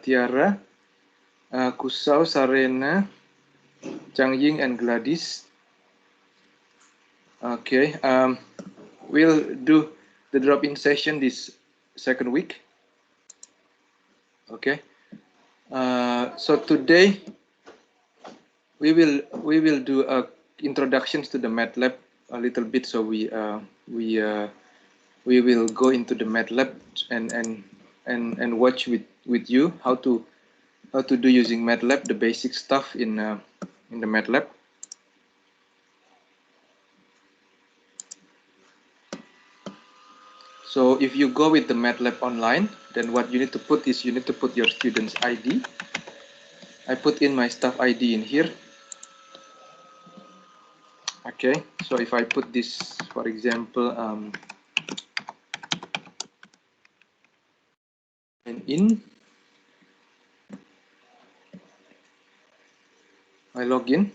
Tiara, Kusau, Sarena, Changying, and Gladys. Okay, we'll do the drop-in session this second week. Okay, so today we will do introductions to the MATLAB a little bit. So we will go into the MATLAB and watch with you how to do using MATLAB, the basic stuff in the MATLAB. So if you go with the MATLAB online, then what you need to put is you need to put your student's ID. I put in my staff ID in here. Okay, so if I put this, for example, in, I log in.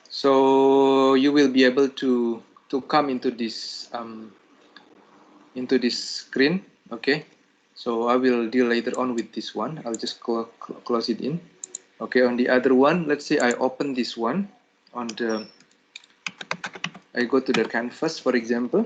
So you will be able to come into this screen. Okay, so I will deal later on with this one. I'll just close it in. Okay, on the other one, let's say I open this one on the, I go to the canvas, for example.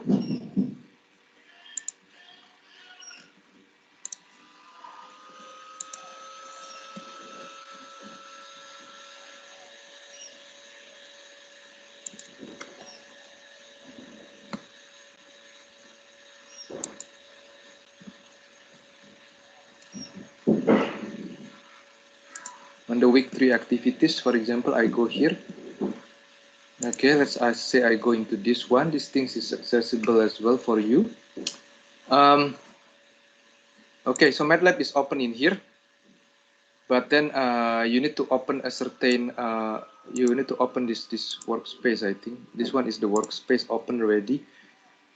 On the week 3 activities, for example, I go here. Okay, let's say I go into this one. This thing is accessible as well for you. Okay, so MATLAB is open in here, but then you need to open a certain, you need to open this workspace. I think this one is the workspace open already.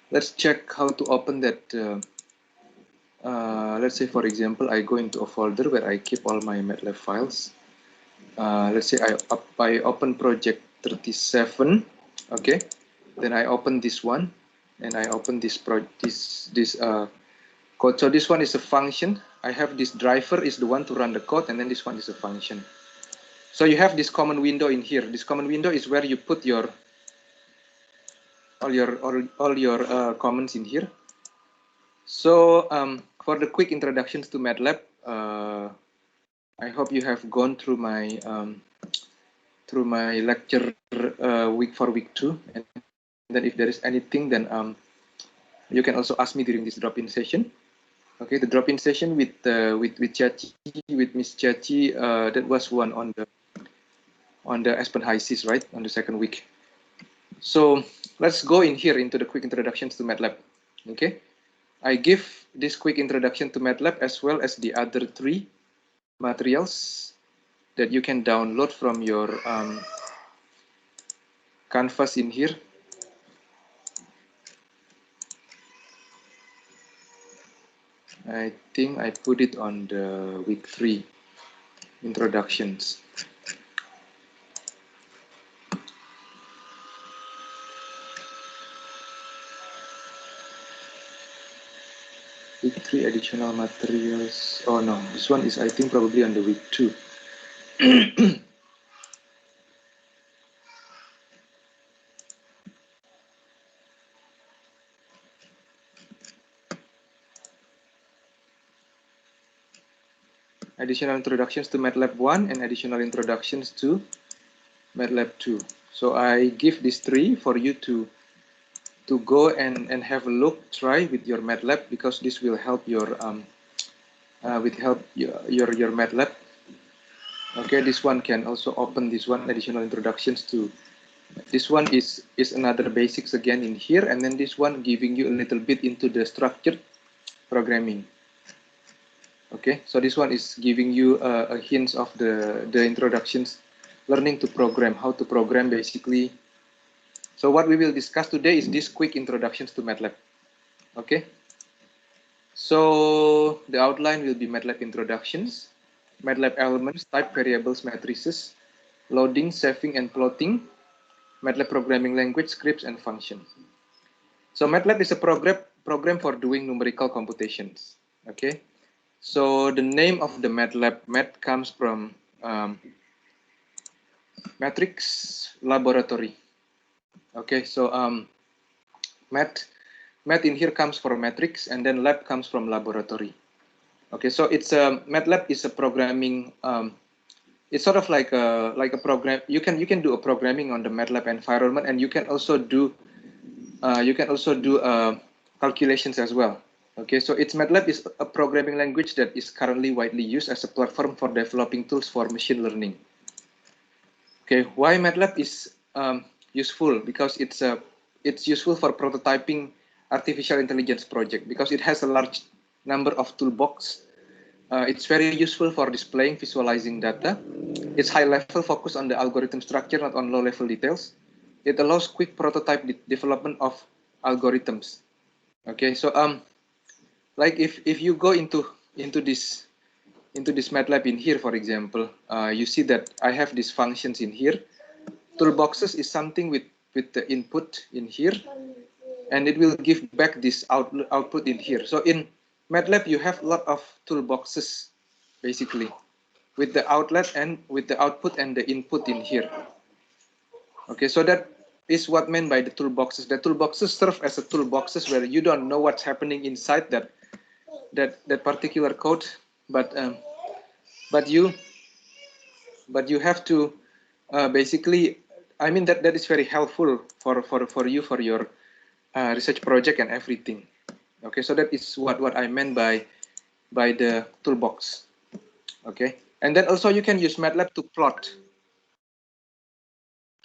Let's check how to open that. Let's say, for example, I go into a folder where I keep all my MATLAB files. Let's say I open project 37. Okay, then I open this one, and I open this code. So this one is a function. I have this driver is the one to run the code, and then this one is a function. So you have this common window in here. This common window is where you put your all your comments in here. So for the quick introductions to MATLAB, I hope you have gone through my lecture week for week 2, and then if there is anything, then you can also ask me during this drop-in session. Okay, the drop-in session with Chachi, with Miss Chachi, that was one on the Aspen High Seas, right, on the second week. So let's go in here into the quick introductions to MATLAB. Okay, I give this quick introduction to MATLAB as well as the other 3 materials that you can download from your canvas in here. I think I put it on the week 3 introductions. Week 3 additional materials. Oh no, this one is I think probably on the week 2. Additional introductions to MATLAB 1 and additional introductions to MATLAB 2. So I give these 3 for you to go and have a look, try with your MATLAB, because this will help your your MATLAB. Okay, this one can also open this one, additional introductions to. This one is another basics again in here, and then this one giving you a little bit into the structured programming. Okay, so this one is giving you a hint of the introductions, learning to program, how to program basically. So what we will discuss today is this quick introductions to MATLAB. Okay, so the outline will be MATLAB introductions, MATLAB elements, type variables, matrices, loading, saving, and plotting, MATLAB programming language, scripts, and functions. So MATLAB is a program for doing numerical computations. Okay. So the name of the MATLAB, Mat comes from Matrix Laboratory. Okay, so Mat in here comes from matrix, and then lab comes from laboratory. Okay, so it's MATLAB is a programming. It's sort of like a program. You can do a programming on the MATLAB environment, and you can also do calculations as well. Okay, so MATLAB is a programming language that is currently widely used as a platform for developing tools for machine learning. Okay, why MATLAB is useful? Because it's useful for prototyping artificial intelligence project, because it has a large number of toolbox. It's very useful for displaying, visualizing data. It's high level focus on the algorithm structure, not on low level details. It allows quick prototype development of algorithms. Okay, so like if you go into this MATLAB in here, for example, you see that I have these functions in here. Toolboxes is something with the input in here, and it will give back this output in here. So in MATLAB, you have a lot of toolboxes, basically, with the outlet and with the output and the input in here. Okay, so that is what meant by the toolboxes. The toolboxes serve as a toolboxes where you don't know what's happening inside that particular code, but you have to basically, I mean that is very helpful for you for your research project and everything. Okay, so that is what I meant by the toolbox. Okay, and then also you can use MATLAB to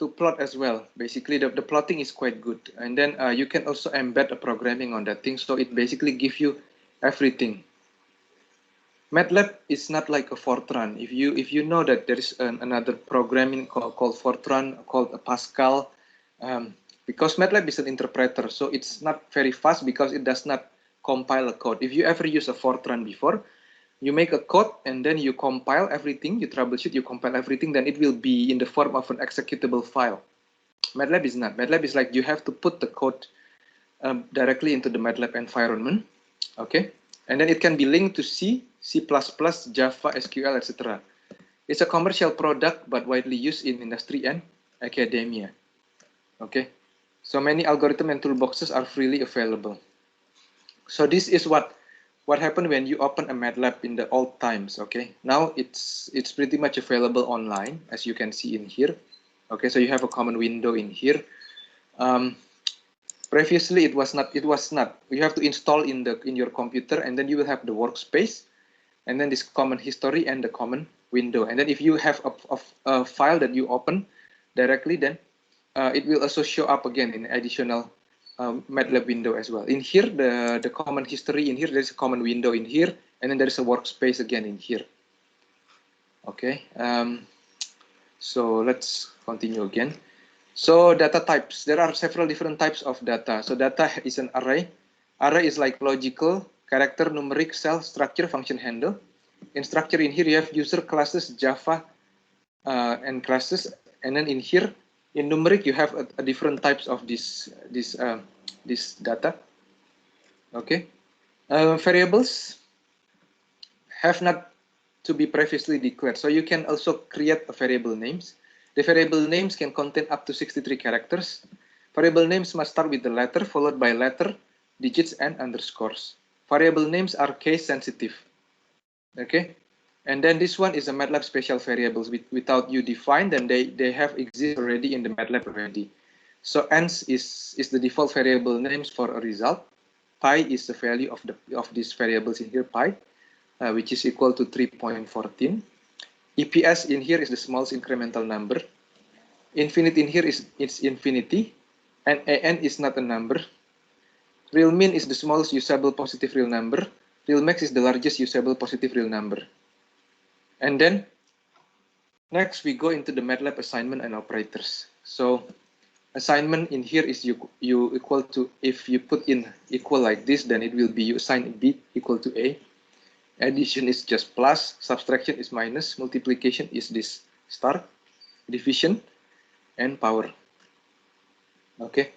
plot as well. Basically, the plotting is quite good, and then you can also embed a programming on that thing, so it basically gives you everything. MATLAB is not like a Fortran. If you know that there is another programming called Fortran, called Pascal, because MATLAB is an interpreter, so it's not very fast because it does not compile a code. If you ever use a Fortran before, you make a code and then you compile everything, you troubleshoot, you compile everything, then it will be in the form of an executable file. MATLAB is not. MATLAB is like you have to put the code directly into the MATLAB environment, okay? And then it can be linked to C, C++, Java, SQL, etc. It's a commercial product, but widely used in industry and academia, okay? So many algorithms and toolboxes are freely available. So this is what happened when you open a MATLAB in the old times, okay? Now it's pretty much available online, as you can see in here. Okay, so you have a common window in here. Previously, it was not. You have to install in your computer, and then you will have the workspace, and then this common history and the common window. And then if you have a file that you open directly, then it will also show up again in additional MATLAB window as well. In here, the common history in here, there's a common window in here, and then there's a workspace again in here. Okay, so let's continue again. So data types, there are several different types of data. So data is an array. Array is like logical, character, numeric, cell, structure, function, handle. In structure in here, you have user classes, Java, and classes. And then in here, in numeric, you have a different types of this data. Okay, variables have not to be previously declared, so you can also create a variable names. The variable names can contain up to 63 characters. Variable names must start with the letter followed by letter, digits, and underscores. Variable names are case sensitive. Okay, and then this one is a MATLAB special variables. Without you define, then they have exist already in the MATLAB already. So ans is the default variable names for a result. Pi is the value of these variables in here, pi, which is equal to 3.14. EPS in here is the smallest incremental number. Infinite in here is infinity, and AN is not a number. Real min is the smallest usable positive real number. Real max is the largest usable positive real number. And then next we go into the MATLAB assignment and operators. So assignment in here is you equal to, if you put in equal like this, then it will be you assign B equal to A. Addition is just plus, subtraction is minus, multiplication is this star, division, and power. Okay,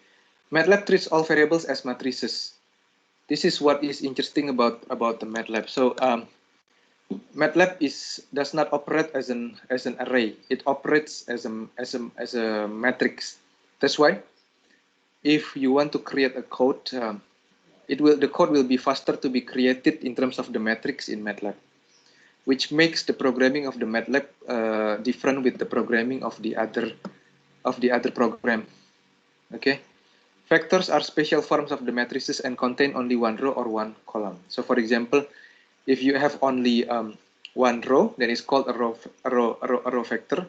MATLAB treats all variables as matrices. This is what is interesting about the MATLAB. So MATLAB does not operate as an array. It operates as a matrix. That's why if you want to create a code, the code will be faster to be created in terms of the matrix in MATLAB, which makes the programming of the MATLAB different with the programming of the other program. Okay, vectors are special forms of the matrices and contain only one row or one column. So, for example, if you have only one row, then it's called a row vector,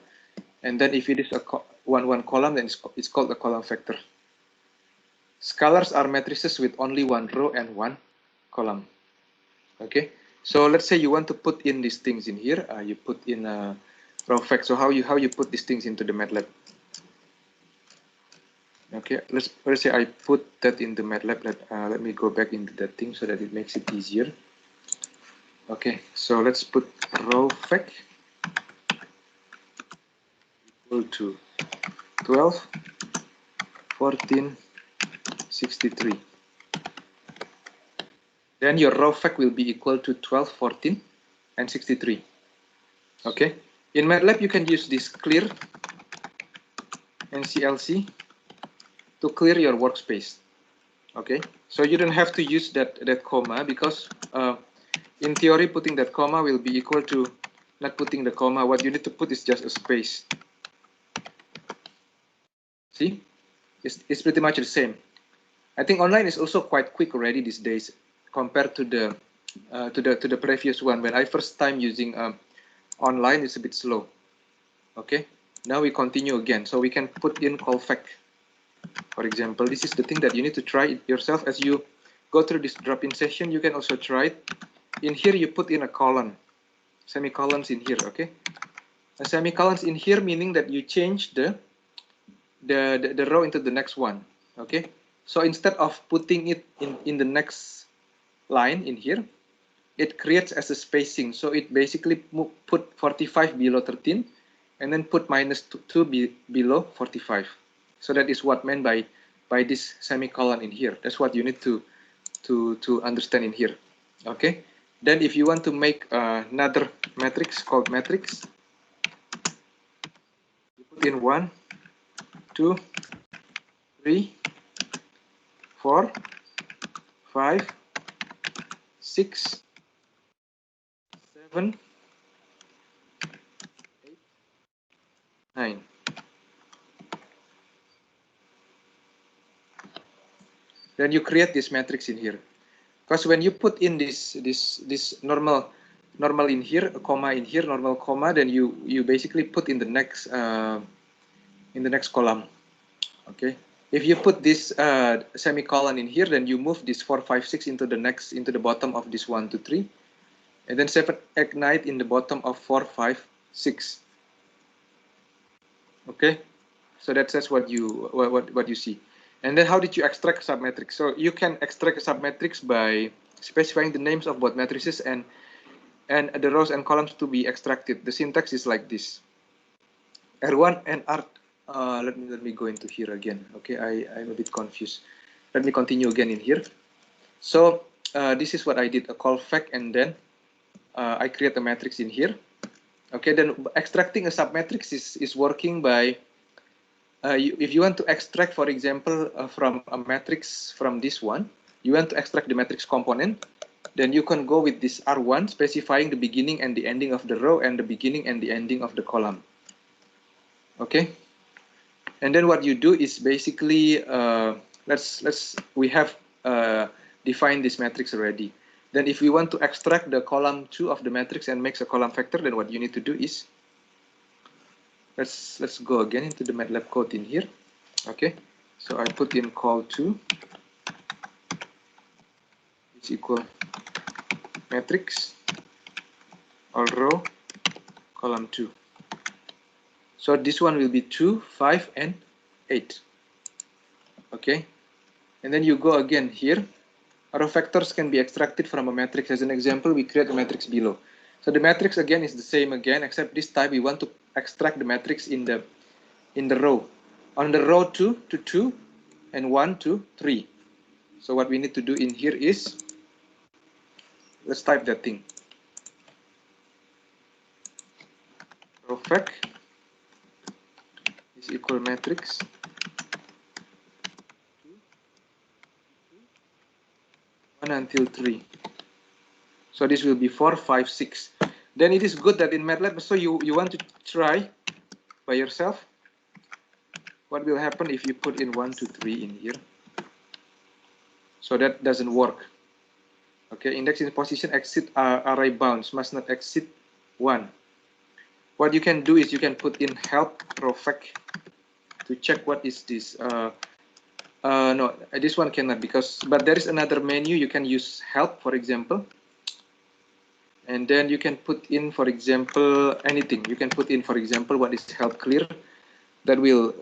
and then if it is a one column, then it's called a column vector. Scalars are matrices with only one row and one column. Okay, so let's say you want to put in these things in here. You put in a row vector. So how you put these things into the MATLAB? Okay, let's say I put that in the MATLAB. Let me go back into that thing so that it makes it easier. Okay, so let's put row vec equal to 12, 14, 63. Then your row vec will be equal to 12, 14, and 63. Okay, in MATLAB you can use this clear and CLC to clear your workspace. Okay, so you don't have to use that comma, because in theory putting that comma will be equal to not putting the comma. What you need to put is just a space. See, it's pretty much the same. I think online is also quite quick already these days compared to the previous one. When I first time using online, it's a bit slow. Okay, now we continue again. So we can put in call vec. For example, this is the thing that you need to try it yourself as you go through this drop-in session. You can also try it. In here, you put in a colon, semicolons in here. Okay, a semicolons in here meaning that you change the row into the next one. Okay, so instead of putting it in the next line in here, it creates as a spacing. So it basically put 45 below 13, and then put minus 2 below 45. So that is what meant by this semicolon in here. That's what you need to understand in here. Okay. Then if you want to make another matrix called matrix, you put in 1, 2, 3, 4, 5, 6, 7, 8, 9. Then you create this matrix in here. Because when you put in this normal in here, a comma in here, normal comma, then you basically put in the next column. Okay. If you put this semicolon in here, then you move this 4, 5, 6 into the bottom of this 1, 2, 3, and then 7, 8, 9 in the bottom of 4, 5, 6. Okay. So that's what you see. And then how did you extract a submatrix? So you can extract a submatrix by specifying the names of both matrices and the rows and columns to be extracted. The syntax is like this. R1 and R. Let me go into here again. Okay, I'm a bit confused. Let me continue again in here. So this is what I did: a call vec, and then I create a matrix in here. Okay, then extracting a submatrix is working by if you want to extract, for example, from a matrix from this one, you want to extract the matrix component, then you can go with this R1 specifying the beginning and the ending of the row and the beginning and the ending of the column. Okay, and then what you do is basically we have defined this matrix already. Then if we want to extract the column 2 of the matrix and makes a column vector, then what you need to do is let's go again into the MATLAB code in here. Okay, so I put in call2 is equal matrix all row column 2. So this one will be 2, 5, and 8. Okay, and then you go again here. Row vectors can be extracted from a matrix. As an example, we create a matrix below. So the matrix again is the same again, except this time we want to extract the matrix in the row. On the row 2 to 2, and 1, 2, 3. So what we need to do in here is, let's type that thing. Rofec is equal matrix 1 until 3. So this will be 4, 5, 6. Then it is good that in MATLAB, so you want to try by yourself. What will happen if you put in 1, 2, 3 in here? So that doesn't work. Okay, index in position exceed array bounds must not exceed 1. What you can do is you can put in help Rofec to check what is this. No, this one cannot, because, but there is another menu. You can use help, for example. And then you can put in, for example, anything. You can put in, for example, what is help clear. That will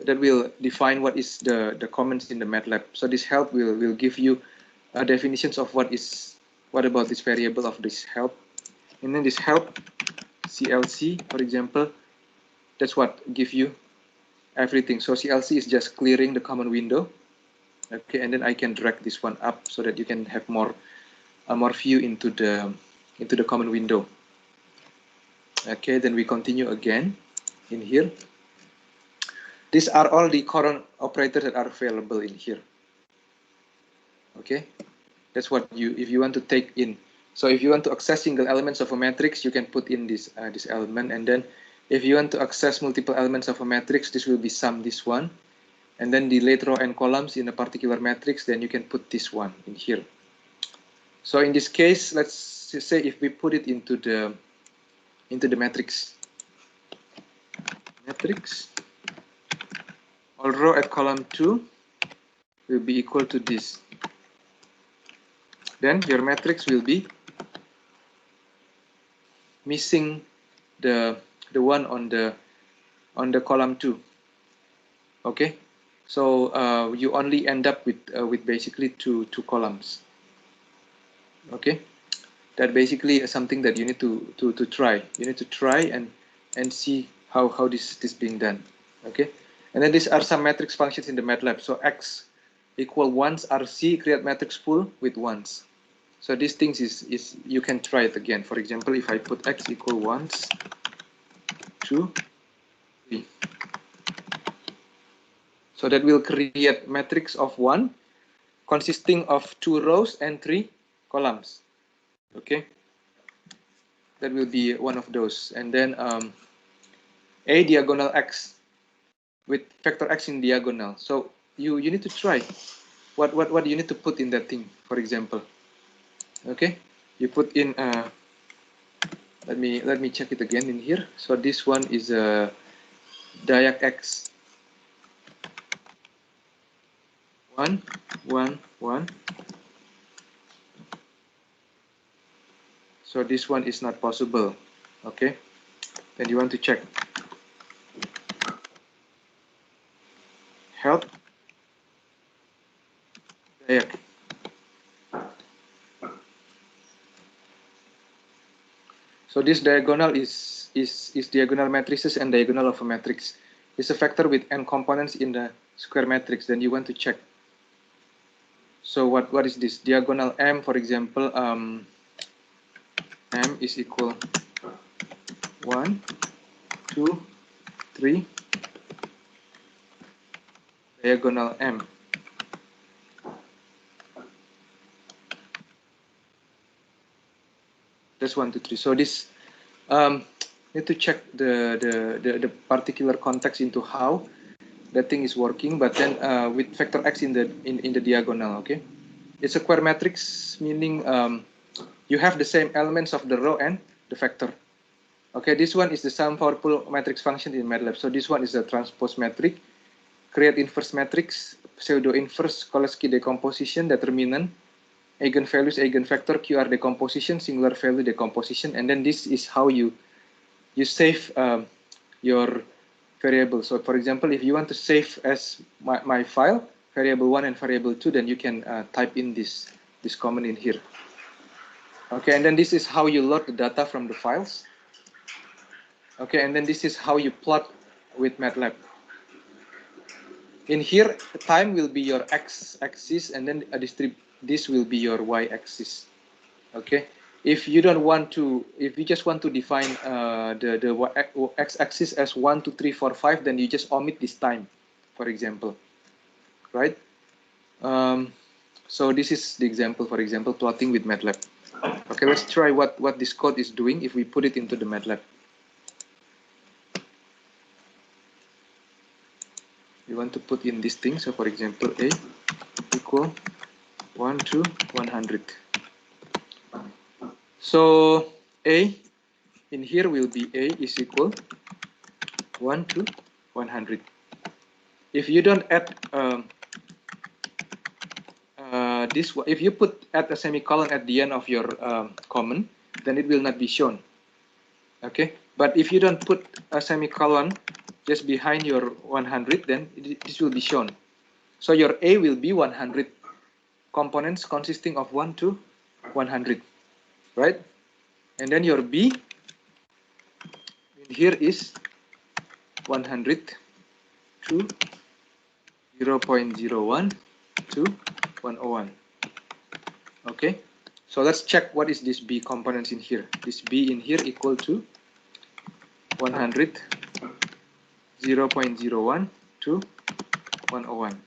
define what is the comments in the MATLAB. So this help will give you definitions of what about this variable of this help. And then this help CLC, for example, that's what give you everything. So CLC is just clearing the common window. Okay, and then I can drag this one up so that you can have more view into the common window. Okay, then we continue again in here. These are all the current operators that are available in here. Okay, that's what if you want to take in. So if you want to access single elements of a matrix, you can put in this element, and then if you want to access multiple elements of a matrix, this will be sum this one, and then the late row and columns in a particular matrix, then you can put this one in here. So in this case, let's say if we put it into the matrix, all row at column 2 will be equal to this. Then your matrix will be missing the one on the column 2. Okay, so you only end up with basically two columns. Okay, that basically is something that you need to try. You need to try and see how this is being done. Okay, and then these are some matrix functions in the MATLAB. So x equal ones RC, create matrix pool with ones. So these things is you can try it again. For example, if I put x equal ones, 2, 3. So that will create matrix of 1 consisting of 2 rows and 3 columns. Okay, that will be one of those. And then a diagonal x with vector x in diagonal. So you need to try what do you need to put in that thing. For example, okay, you put in let me check it again in here. So this one is a diag x 1, 1, 1. So this one is not possible. Okay, then you want to check help diag. So this diagonal is diagonal matrices and diagonal of a matrix. It's a vector with n components in the square matrix. Then you want to check. So what is this? Diagonal m, for example, m is equal 1, 2, 3, diagonal m. That's 1, 2, 3. So this need to check the particular context into how that thing is working. But then with vector x in the diagonal, okay, it's a square matrix, meaning you have the same elements of the row and the vector. Okay, this one is the sum powerful matrix function in MATLAB. So this one is a transpose matrix, create inverse matrix, pseudo inverse, Cholesky decomposition, determinant, eigenvalues, eigenvector, QR decomposition, singular value decomposition, and then this is how you save your variable. So for example, if you want to save as my file, variable 1 and variable 2, then you can type in this command in here. Okay, and then this is how you load the data from the files. Okay, and then this is how you plot with MATLAB. In here, time will be your x-axis, and then this will be your y-axis. Okay. If you don't want to, if you just want to define the x-axis as 1, 2, 3, 4, 5, then you just omit this time, for example, right? So this is the example, for example, plotting with MATLAB. Okay, let's try what this code is doing if we put it into the MATLAB. We want to put in this thing. So for example, A equal 1 to 100. So A in here will be A is equal 1 to 100. If you don't add this, if you add a semicolon at the end of your comment, then it will not be shown. Okay, but if you don't put a semicolon just behind your 100, then this will be shown. So your A will be 100 components consisting of 1 to 100, right? And then your B in here is 100 to 0.01 to 101. Okay, so let's check what is this B components in here. This B in here equal to 100, 0.01 to 101.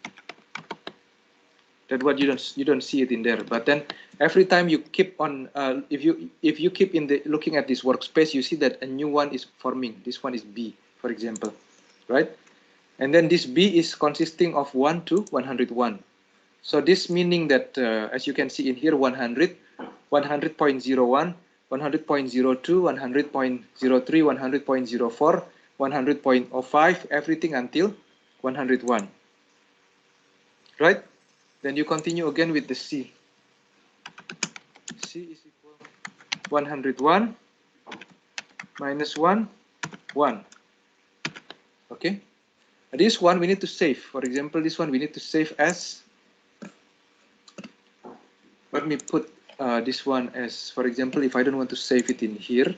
That's what you don't see it in there. But then every time you keep on, if you keep in the looking at this workspace, you see that a new one is forming. This one is B, for example, right? And then this B is consisting of 1 to 101. So this meaning that, as you can see in here, 100, 100.01, 100.02, 100.03, 100.04, 100.05, everything until 101, right? Then you continue again with the C. C is equal 101 minus 1, 1. Okay. This one we need to save. For example, this one we need to save as, let me put this one as, for example, if I don't want to save it in here,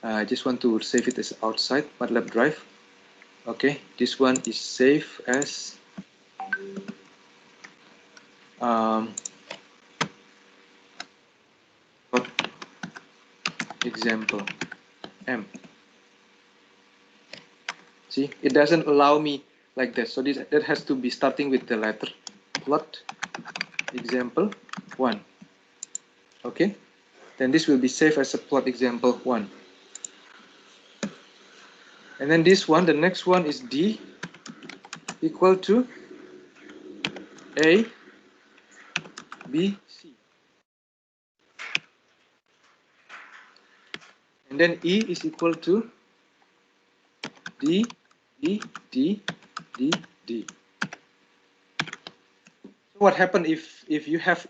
I just want to save it as outside MATLAB drive. Okay, this one is saved as example M. See, it doesn't allow me like this. So that has to be starting with the letter plot example 1. Okay, then this will be saved as a plot example 1. And then this one, the next one is D equal to A, B, C. And then E is equal to D, D, D, D, D. So what happens if you have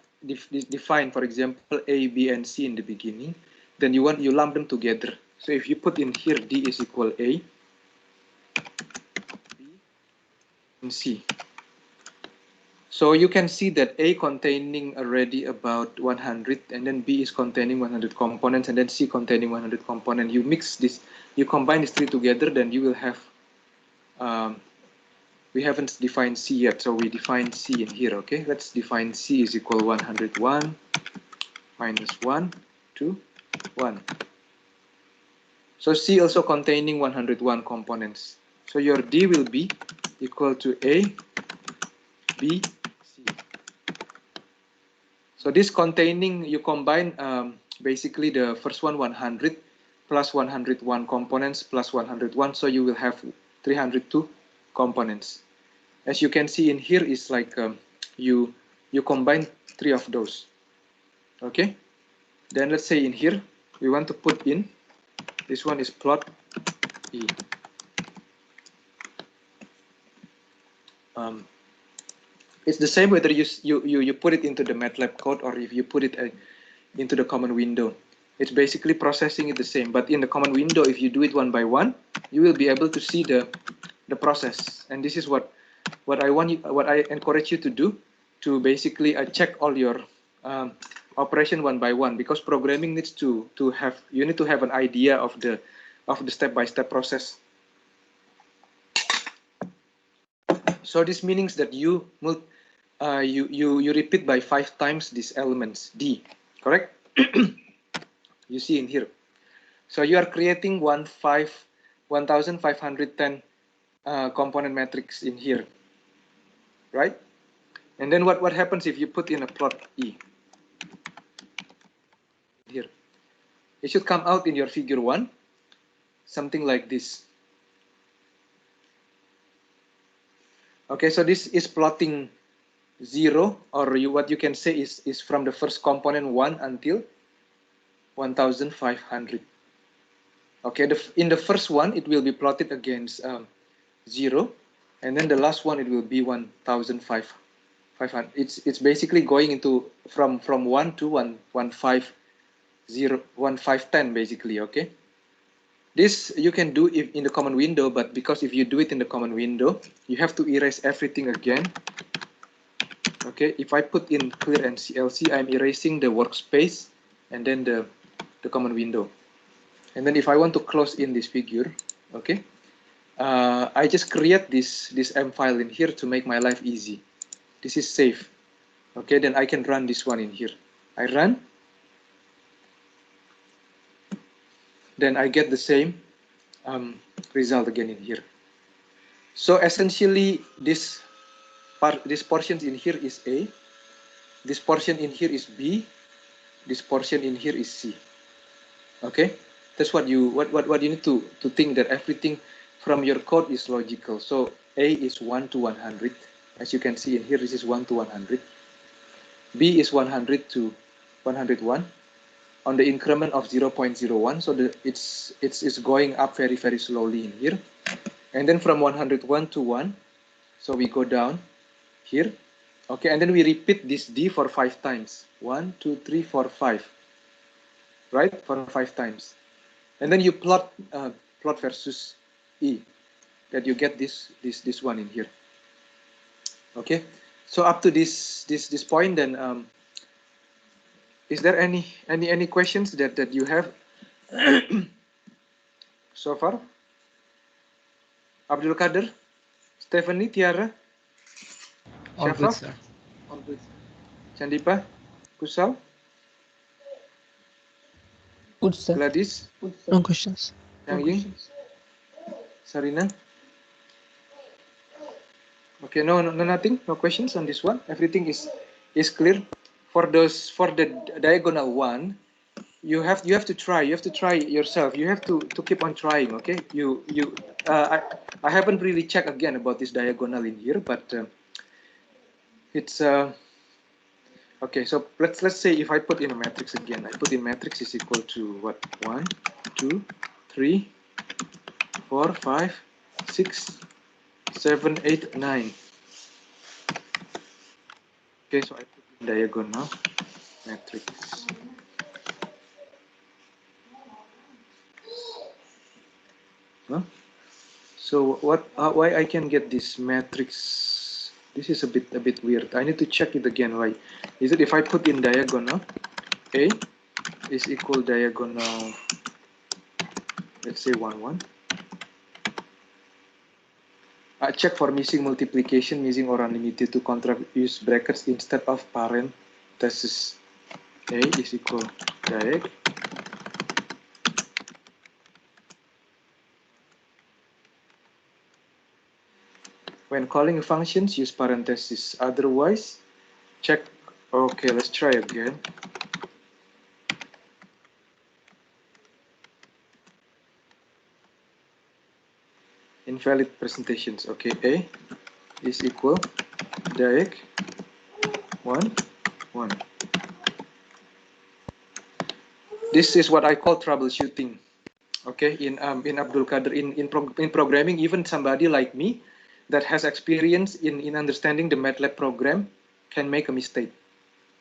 defined, for example, A, B, and C in the beginning, then you lump them together. So if you put in here D is equal A, B, and C. So you can see that A containing already about 100, and then B is containing 100 components, and then C containing 100 components. You mix this, you combine these three together, then you will have, we haven't defined C yet, so we define C in here, okay? Let's define C is equal 101 minus 1 to 1. So C also containing 101 components. So your D will be equal to A, B, C. So this containing, you combine basically the first one 100 plus 101 components plus 101, so you will have 302 components. As you can see in here is like you combine 3 of those. Okay, then let's say in here we want to put in, this one is plot E. It's the same whether you put it into the MATLAB code or if you put it into the common window. It's basically processing it the same, but in the common window, if you do it one by one, you will be able to see the process. And this is what I encourage you to do, to basically check all your operation one by one, because programming needs to have, you need to have an idea of the step-by-step process. So this means that you repeat by 5 times these elements D, correct? You see in here. So you are creating 1510 component matrix in here, right? And then what happens if you put in a plot E here? It should come out in your figure 1, something like this. Okay, so this is plotting 0, or what you can say is from the first component 1 until 1500. Okay, in the first one it will be plotted against 0, and then the last one it will be 1500. It's basically going into from 1 to 1510 basically. Okay, this you can do if in the common window, but because if you do it in the common window, you have to erase everything again. Okay, if I put in clear NCLC, I'm erasing the workspace and then the common window. And then if I want to close in this figure, okay, I just create this M file in here to make my life easy. This is safe. Okay, then I can run this one in here. I run. Then I get the same result again in here. So essentially, this portion in here is A. This portion in here is B. This portion in here is C. Okay, that's what you need to think, that everything from your code is logical. So A is 1 to 100, as you can see in here. This is 1 to 100. B is 100 to 101 on the increment of 0.01. So it's going up very slowly in here. And then from 101 to 1, so we go down here. Okay, and then we repeat this D for 5 times. 1, 2, 3, 4, 5. Right, for 5 times. And then you plot versus E, that you get this one in here. Okay, so up to this point, then is there any questions that you have so far? Abdul Kader, Stephanie, Tiara, All good, sir. All good. Chandipa, Kusal, Good, sir. Gladys, No questions. Yang Ying, Sarina. Okay, nothing, no questions on this one. Everything is clear. For the diagonal one, you have to try. You have to try yourself. You have to keep on trying. Okay, I haven't really checked again about this diagonal in here, but it's okay. So let's say if I put in a matrix again, I put in matrix is equal to what? 1, 2, 3, 4, 5, 6, 7, 8, 9. Okay, so I put in diagonal matrix. Huh? So why I can get this matrix? This is a bit weird. I need to check it again. Why is it if I put in diagonal A is equal diagonal, let's say 1, 1. I check for missing multiplication, missing or unlimited to contract, use brackets instead of parentheses. A is equal diag. When calling functions, use parentheses. Otherwise, check. Okay, let's try again. Invalid presentations. Okay, A is equal diag 1, 1. This is what I call troubleshooting. Okay, in Abdul Kader, in programming, even somebody like me that has experience in understanding the MATLAB program can make a mistake.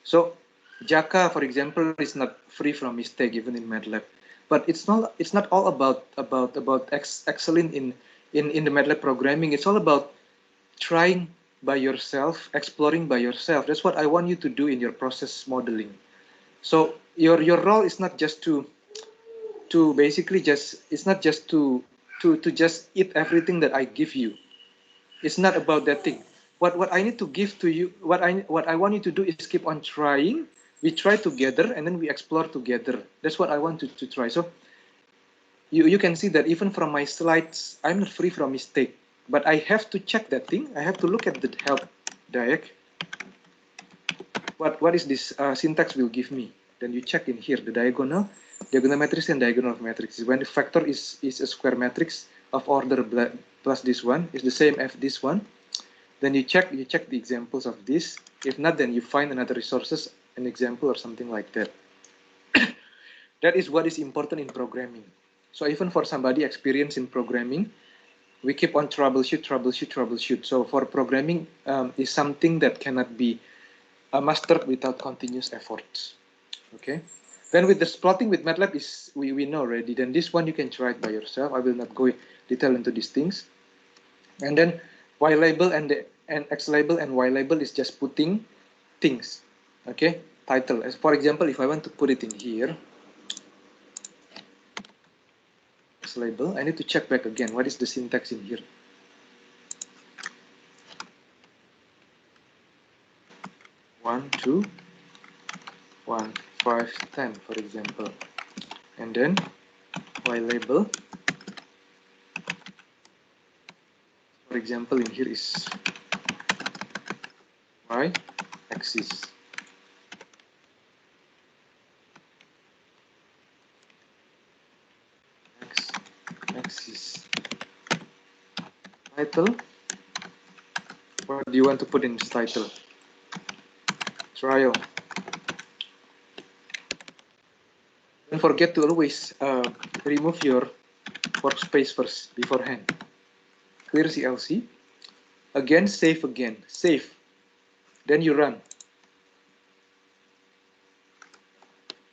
So Jaka, for example, is not free from mistake even in MATLAB. But it's not all about excellent in the MATLAB programming. It's all about trying by yourself, exploring by yourself. That's what I want you to do in your process modeling. So your role is not just to basically just, it's not just to just eat everything that I give you. It's not about that thing. What I need to give to you, what I want you to do is keep on trying. We try together and then we explore together. That's what I want to try. So you can see that even from my slides, I'm not free from mistake. But I have to check that thing. I have to look at the help diag. What is this syntax will give me? Then you check in here the diagonal matrix and diagonal matrix. When the factor is a square matrix of order plus this one is the same as this one. Then you check the examples of this. If not, then you find another resources, an example or something like that. That is what is important in programming. So even for somebody experienced in programming, we keep on troubleshoot. So for programming is something that cannot be mastered without continuous efforts. Okay. Then with the plotting with MATLAB is we know already. Then this one you can try it by yourself. I will not go detail into these things. And then Y label and X label and Y label is just putting things. Okay. Title. As for example, if I want to put it in here, X label, I need to check back again. What is the syntax in here? One, 2, 1, 5, 10, for example. And then Y label. For example, in here is Y axis. X axis. Title. What do you want to put in this title? Trial. Don't forget to always remove your workspace first beforehand. Clear CLC. Again, save again. Save. Then you run.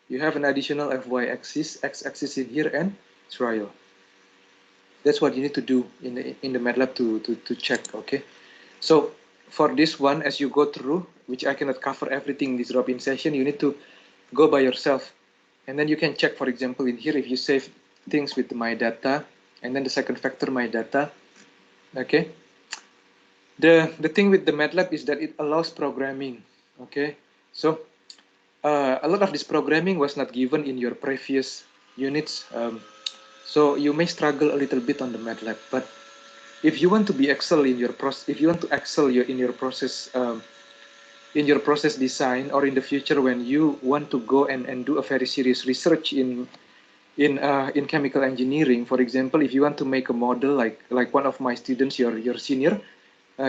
You have an additional FY axis, X axis in here, and trial. That's what you need to do in the MATLAB to check. Okay. So for this one, as you go through, which I cannot cover everything in this drop-in session, you need to go by yourself. And then you can check, for example, in here, if you save things with my data, and then the second factor, my data. Okay. The thing with the MATLAB is that it allows programming. Okay. So a lot of this programming was not given in your previous units. So you may struggle a little bit on the MATLAB, but if you want to be excel in your process, if you want to excel in your process design, or in the future when you want to go and do a very serious research in chemical engineering, for example, if you want to make a model like one of my students, your senior,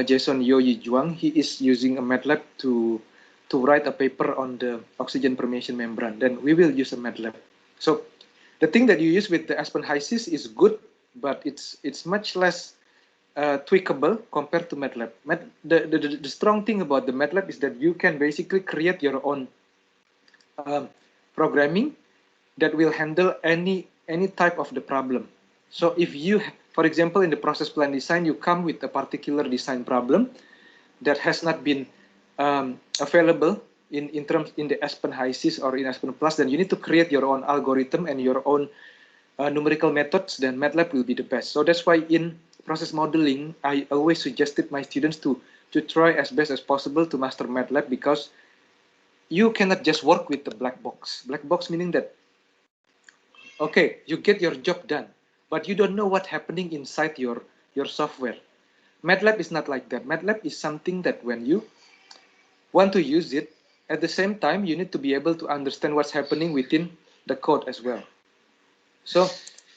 Jason Yoyi Juang, he is using a MATLAB to write a paper on the oxygen permeation membrane. Then we will use a MATLAB. So the thing that you use with the Aspen HYSYS is good, but it's much less tweakable compared to MATLAB. The strong thing about the MATLAB is that you can basically create your own programming that will handle any type of the problem. So if you, for example, in the process plan design, you come with a particular design problem that has not been available in the Aspen HYSYS or in Aspen Plus, then you need to create your own algorithm and your own numerical methods. Then MATLAB will be the best. So that's why in process modeling, I always suggested my students to try as best as possible to master MATLAB, because you cannot just work with the black box. Black box meaning that, okay, you get your job done, but you don't know what's happening inside your software. MATLAB is not like that. MATLAB is something that when you want to use it, at the same time, you need to be able to understand what's happening within the code as well. So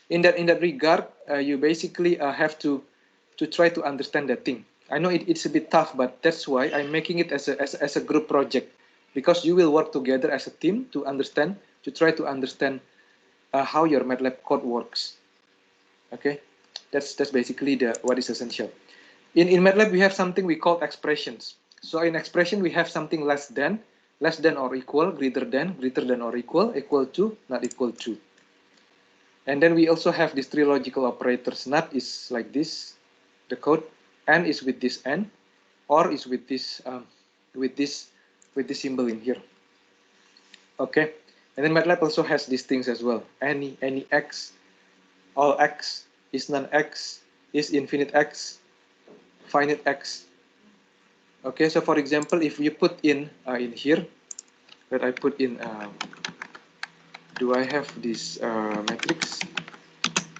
in that regard, you basically have to try to understand that thing. I know it's a bit tough, but that's why I'm making it as a group project, because you will work together as a team to try to understand how your MATLAB code works. Okay, that's basically what is essential. In MATLAB, we have something we call expressions. So in expression, we have something less than or equal, greater than or equal to, not equal to. And then we also have these three logical operators. Not is like this, the code. And is with this and, or is with this symbol in here. Okay. And then MATLAB also has these things as well. Any x, all x, is non-x, is infinite x, finite x. Okay, so for example, if you put in here, that I put in, do I have this matrix?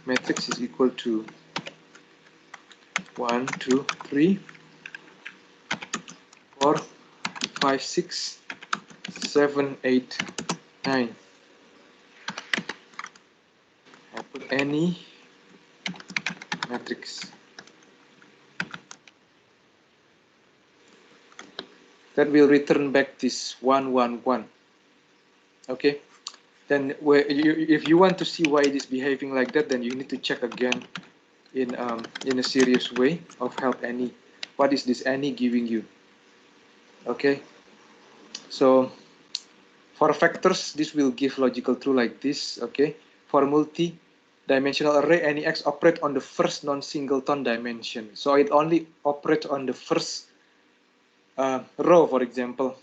Matrix is equal to 1, 2, 3, 4, 5, 6, 7, 8, 9. I put any matrix. That will return back this 1, 1, 1. Okay. Then if you want to see why it is behaving like that, then you need to check again in a serious way of help any. What is this any giving you? Okay. So for vectors, this will give logical true like this. Okay. For multi-dimensional array, any x operate on the first non-singleton dimension. So it only operates on the first row, for example.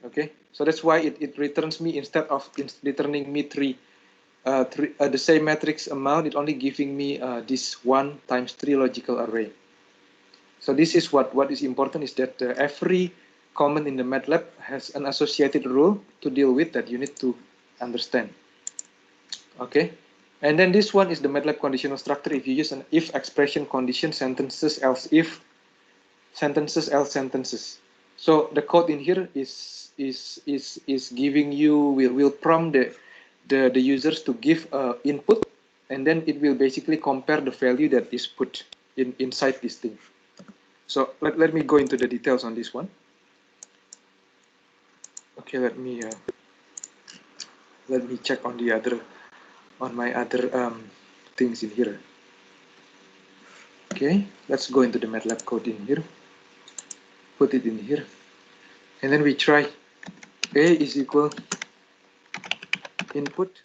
Okay, so that's why it returns me, instead of returning me the same matrix amount, it only giving me this 1 times 3 logical array. So this is what is important, is that every comment in the MATLAB has an associated rule to deal with that you need to understand. Okay, and then this one is the MATLAB conditional structure. If you use an if expression condition, sentences, else if, sentences, else sentences. So the code in here is giving you, will prompt the users to give input, and then it will basically compare the value that is put inside this thing. So let me go into the details on this one. Okay, let me check on the other, on my other things in here. Okay, let's go into the MATLAB code in here. Put it in here, and then we try a is equal input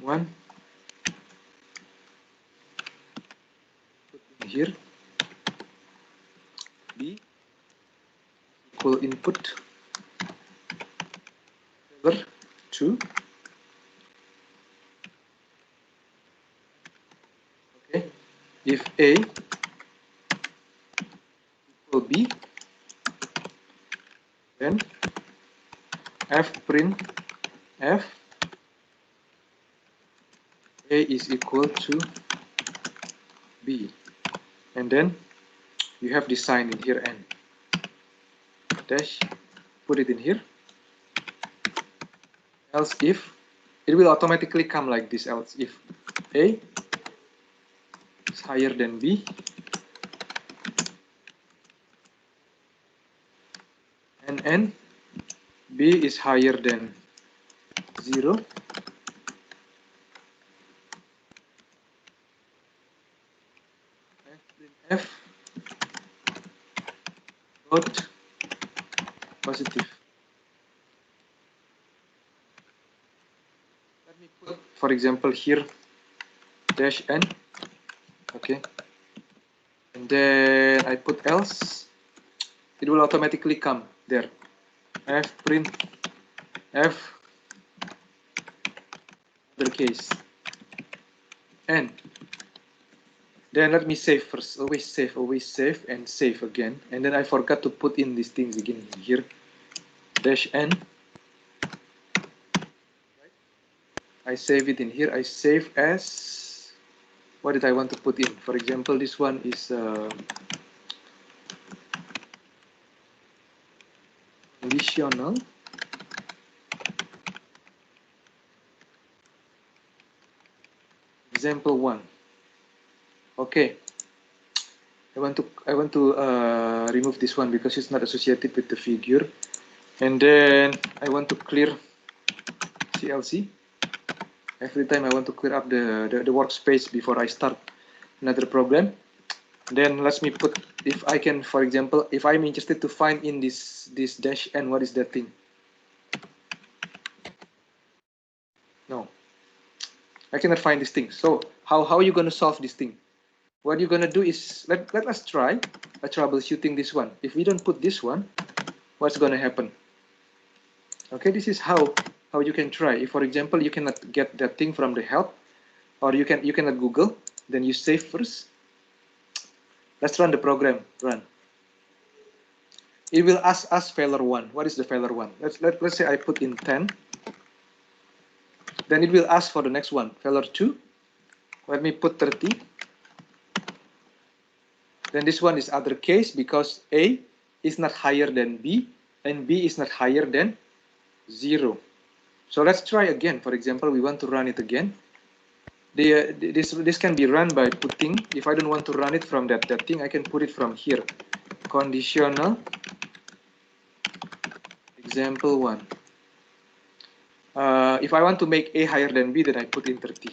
1, put in here, b equal input 2. Okay, if a equal b, then f print f a is equal to b, and then you have this sign in here, n dash, put it in here. Else if, it will automatically come like this. Else if a is higher than b, and n, b is higher than 0, f dot positive. Let me put, for example, here dash n. Okay, and then I put else, it will automatically come there. F print f other case n. Then let me save first. Always save, and save again. And then I forgot to put in these things again here. Dash n. I save it in here. I save as, what did I want to put in? For example, this one is conditional. Example 1. Okay. I want to remove this one because it's not associated with the figure. And then I want to clear CLC. Every time I want to clear up the workspace before I start another program. Then let me put, if I can, for example, if I'm interested to find in this dash n, what is that thing? No, I cannot find this thing. So how are you going to solve this thing? What you're going to do is, let us try troubleshooting this one. If we don't put this one, what's going to happen? Okay, this is how you can try. If, for example, you cannot get that thing from the help, or you cannot Google, then you save first. Let's run the program. Run. It will ask us failure 1. What is the failure 1? Let's say I put in 10. Then it will ask for the next one, failure 2. Let me put 30. Then this one is other case because A is not higher than B and B is not higher than 0. So let's try again. For example, we want to run it again. This can be run by putting, if I don't want to run it from that thing, I can put it from here. Conditional example 1. If I want to make A higher than B, then I put in 30.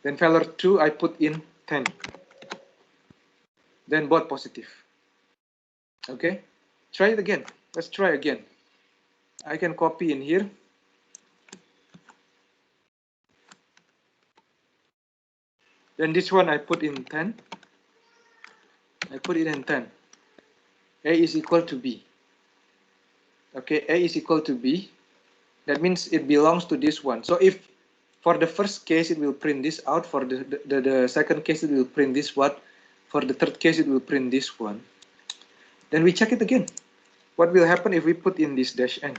Then failure 2, I put in 10. Then both positive. Okay, try it again. Let's try again. I can copy in here. Then this one I put in 10. I put it in 10. A is equal to B. Okay, A is equal to B. That means it belongs to this one. So if for the first case it will print this out, for the second case it will print this one, for the third case it will print this one. Then we check it again. What will happen if we put in this dash n?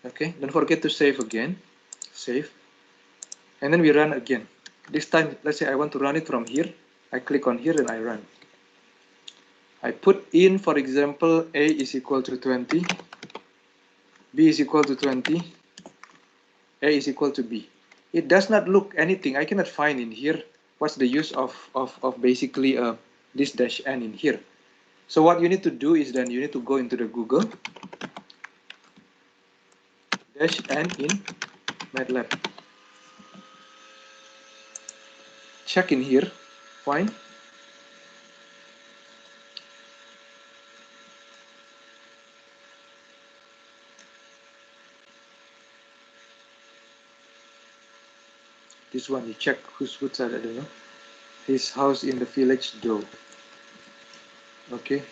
Okay, don't forget to save again. Save. And then we run again. This time, let's say I want to run it from here. I click on here and I run. I put in, for example, A is equal to 20. B is equal to 20. A is equal to B. It does not look anything. I cannot find in here what's the use of basically this dash n in here. So what you need to do is then you need to go into the Google dash n in MATLAB. Check in here, find. This one, you check whose side, I don't know. His house in the village though. Okay.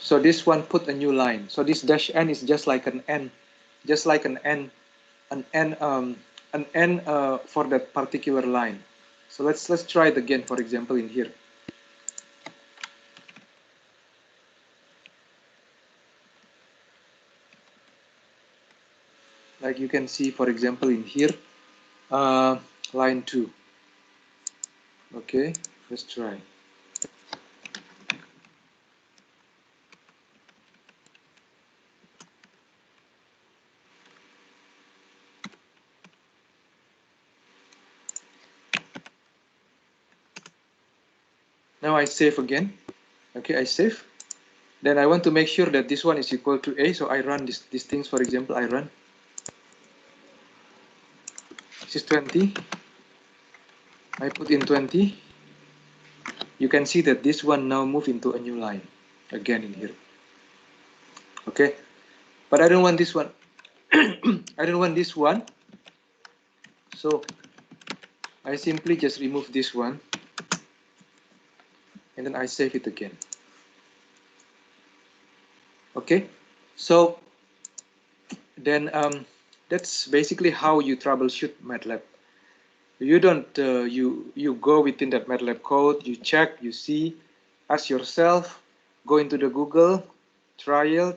So this one put a new line. So this dash n is just like an n, just like an n for that particular line. So let's try it again. For example, in here. Like you can see, for example, in here, line 2. Okay, let's try. Now I save again. Okay, I save. Then I want to make sure that this one is equal to A, so I run these things. For example, I run. This is 20. I put in 20. You can see that this one now move into a new line again in here. Okay, but I don't want this one. I don't want this one. So I simply just remove this one. And then I save it again. Okay, so then that's basically how you troubleshoot MATLAB. You don't you go within that MATLAB code, you check, you see, ask yourself, go into the Google, trial,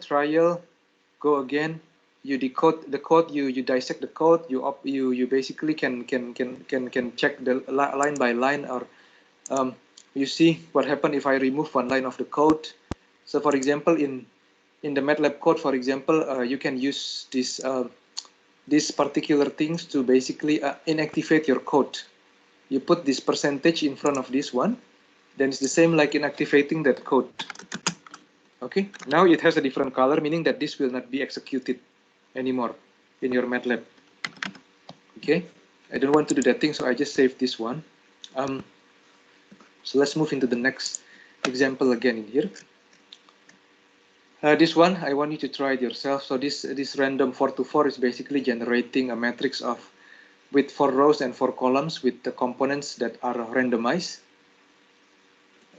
go again, you decode the code, you dissect the code, you basically can check the line by line, or you see what happened if I remove one line of the code. So for example, in the MATLAB code, for example, you can use this these particular things to basically inactivate your code. You put this percentage in front of this one, then it's the same like inactivating that code. Okay, now it has a different color, meaning that this will not be executed anymore in your MATLAB. Okay, I don't want to do that thing, so I just save this one. So let's move into the next example again in here. This one, I want you to try it yourself. So this random 4 to 4 is basically generating a matrix with 4 rows and 4 columns with the components that are randomized.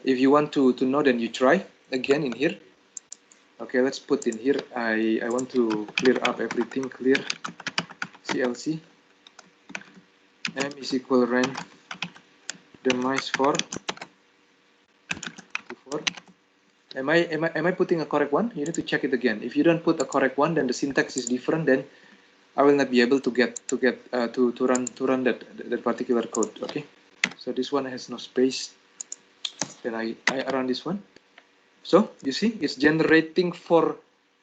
If you want to know, then you try again in here. Okay, let's put in here. I want to clear up everything. Clear CLC. M is equal randomize for 4. Am I putting a correct one? You need to check it again. If you don't put a correct one, then the syntax is different. Then I will not be able to run that particular code. Okay. So this one has no space. Then I run this one. So you see, it's generating for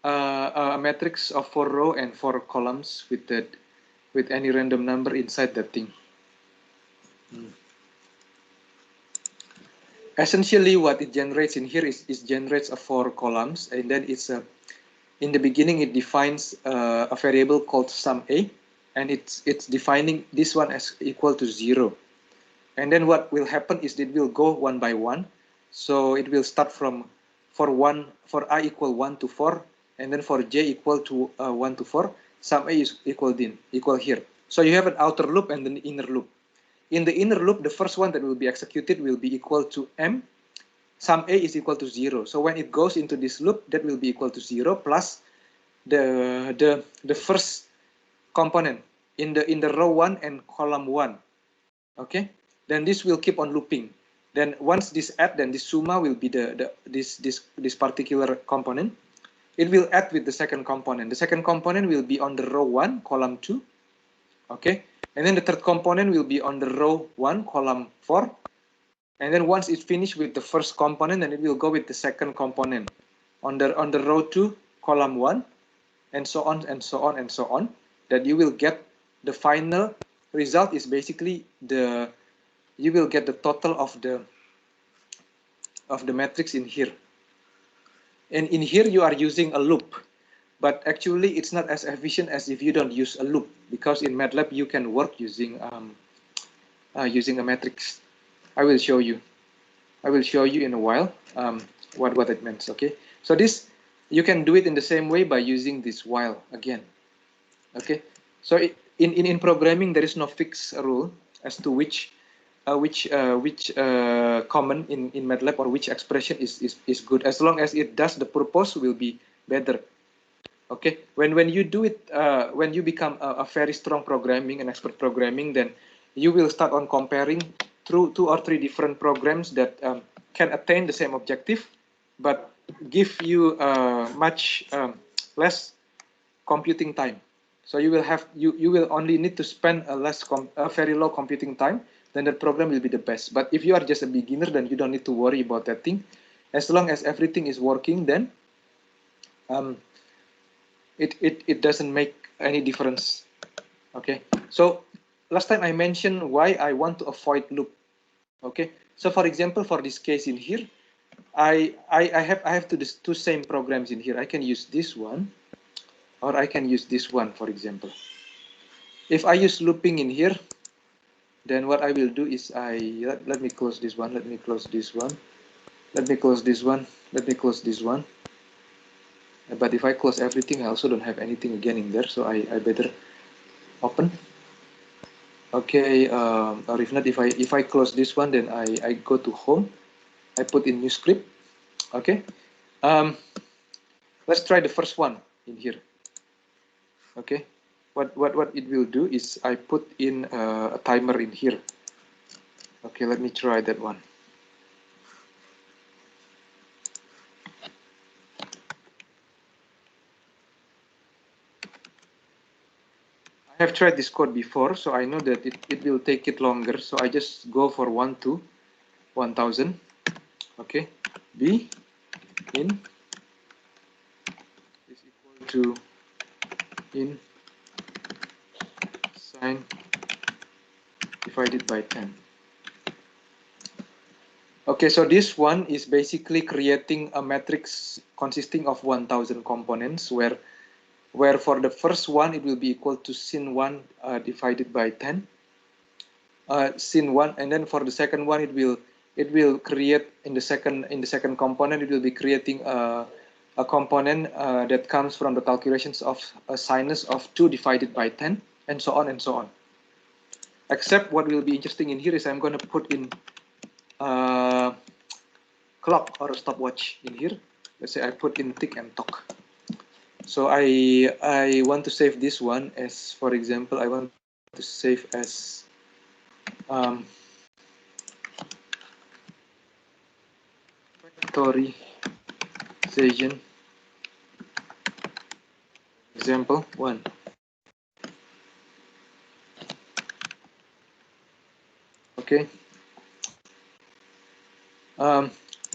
a matrix of 4 rows and 4 columns with any random number inside that thing. Essentially, what it generates in here is generates a 4 columns, and then it's in the beginning it defines a variable called sum a, and it's defining this one as equal to 0. And then what will happen is it will go one by one. So it will start from for I equal 1 to 4, and then for j equal to 1 to 4, sum a is equal here. So you have an outer loop and an inner loop. In the inner loop, the first one that will be executed will be equal to m. Sum a is equal to 0. So when it goes into this loop, that will be equal to 0 plus the first component in the row 1 and column 1. Okay. Then this will keep on looping. Then once this add, then this summa will be this particular component. It will add with the second component. The second component will be on the row 1, column 2. Okay. And then the third component will be on the row 1, column 4. And then once it's finished with the first component, then it will go with the second component on the row 2, column 1, and so on and so on and so on. That you will get the final result is basically you will get the total of the matrix in here. And in here you are using a loop, but actually it's not as efficient as if you don't use a loop, because in MATLAB you can work using using a matrix. I will show you in a while what it means. Okay, so this you can do it in the same way by using this while again. Okay, so in programming there is no fixed rule as to which common in MATLAB or which expression is good. As long as it does the purpose will be better. Okay, when you do it, when you become a very strong programming and expert programming, then you will start on comparing through 2 or 3 different programs that can attain the same objective, but give you much less computing time. So you will only need to spend a very low computing time. Then the program will be the best. But if you are just a beginner, then you don't need to worry about that thing. As long as everything is working, then it doesn't make any difference. Okay. So last time I mentioned why I want to avoid loop. Okay. So for example, for this case in here, I have two same programs in here. I can use this one, or I can use this one, for example. If I use looping in here, then what I will do is let me close this one, let me close this one, let me close this one, let me close this one. But if I close everything, I also don't have anything again in there, so I better open. Okay, or if not, if I close this one, then I go to home, I put in new script. Okay, let's try the first one in here. Okay. What it will do is I put in a timer in here. Okay, let me try that one. I have tried this code before, so I know that it will take it longer. So I just go for 1 to 1000. Okay, b in is equal to in sine divided by 10. Okay, so this one is basically creating a matrix consisting of 1000 components, where for the first one it will be equal to sin 1 divided by 10, sin 1, and then for the second one it will create in the second component it will be creating a component that comes from the calculations of a sinus of 2 divided by 10, and so on and so on. Except what will be interesting in here is I'm going to put in clock or a stopwatch in here. Let's say I put in tick and tock. So I want to save this one as, for example, I want to save as factorization example 1. Okay.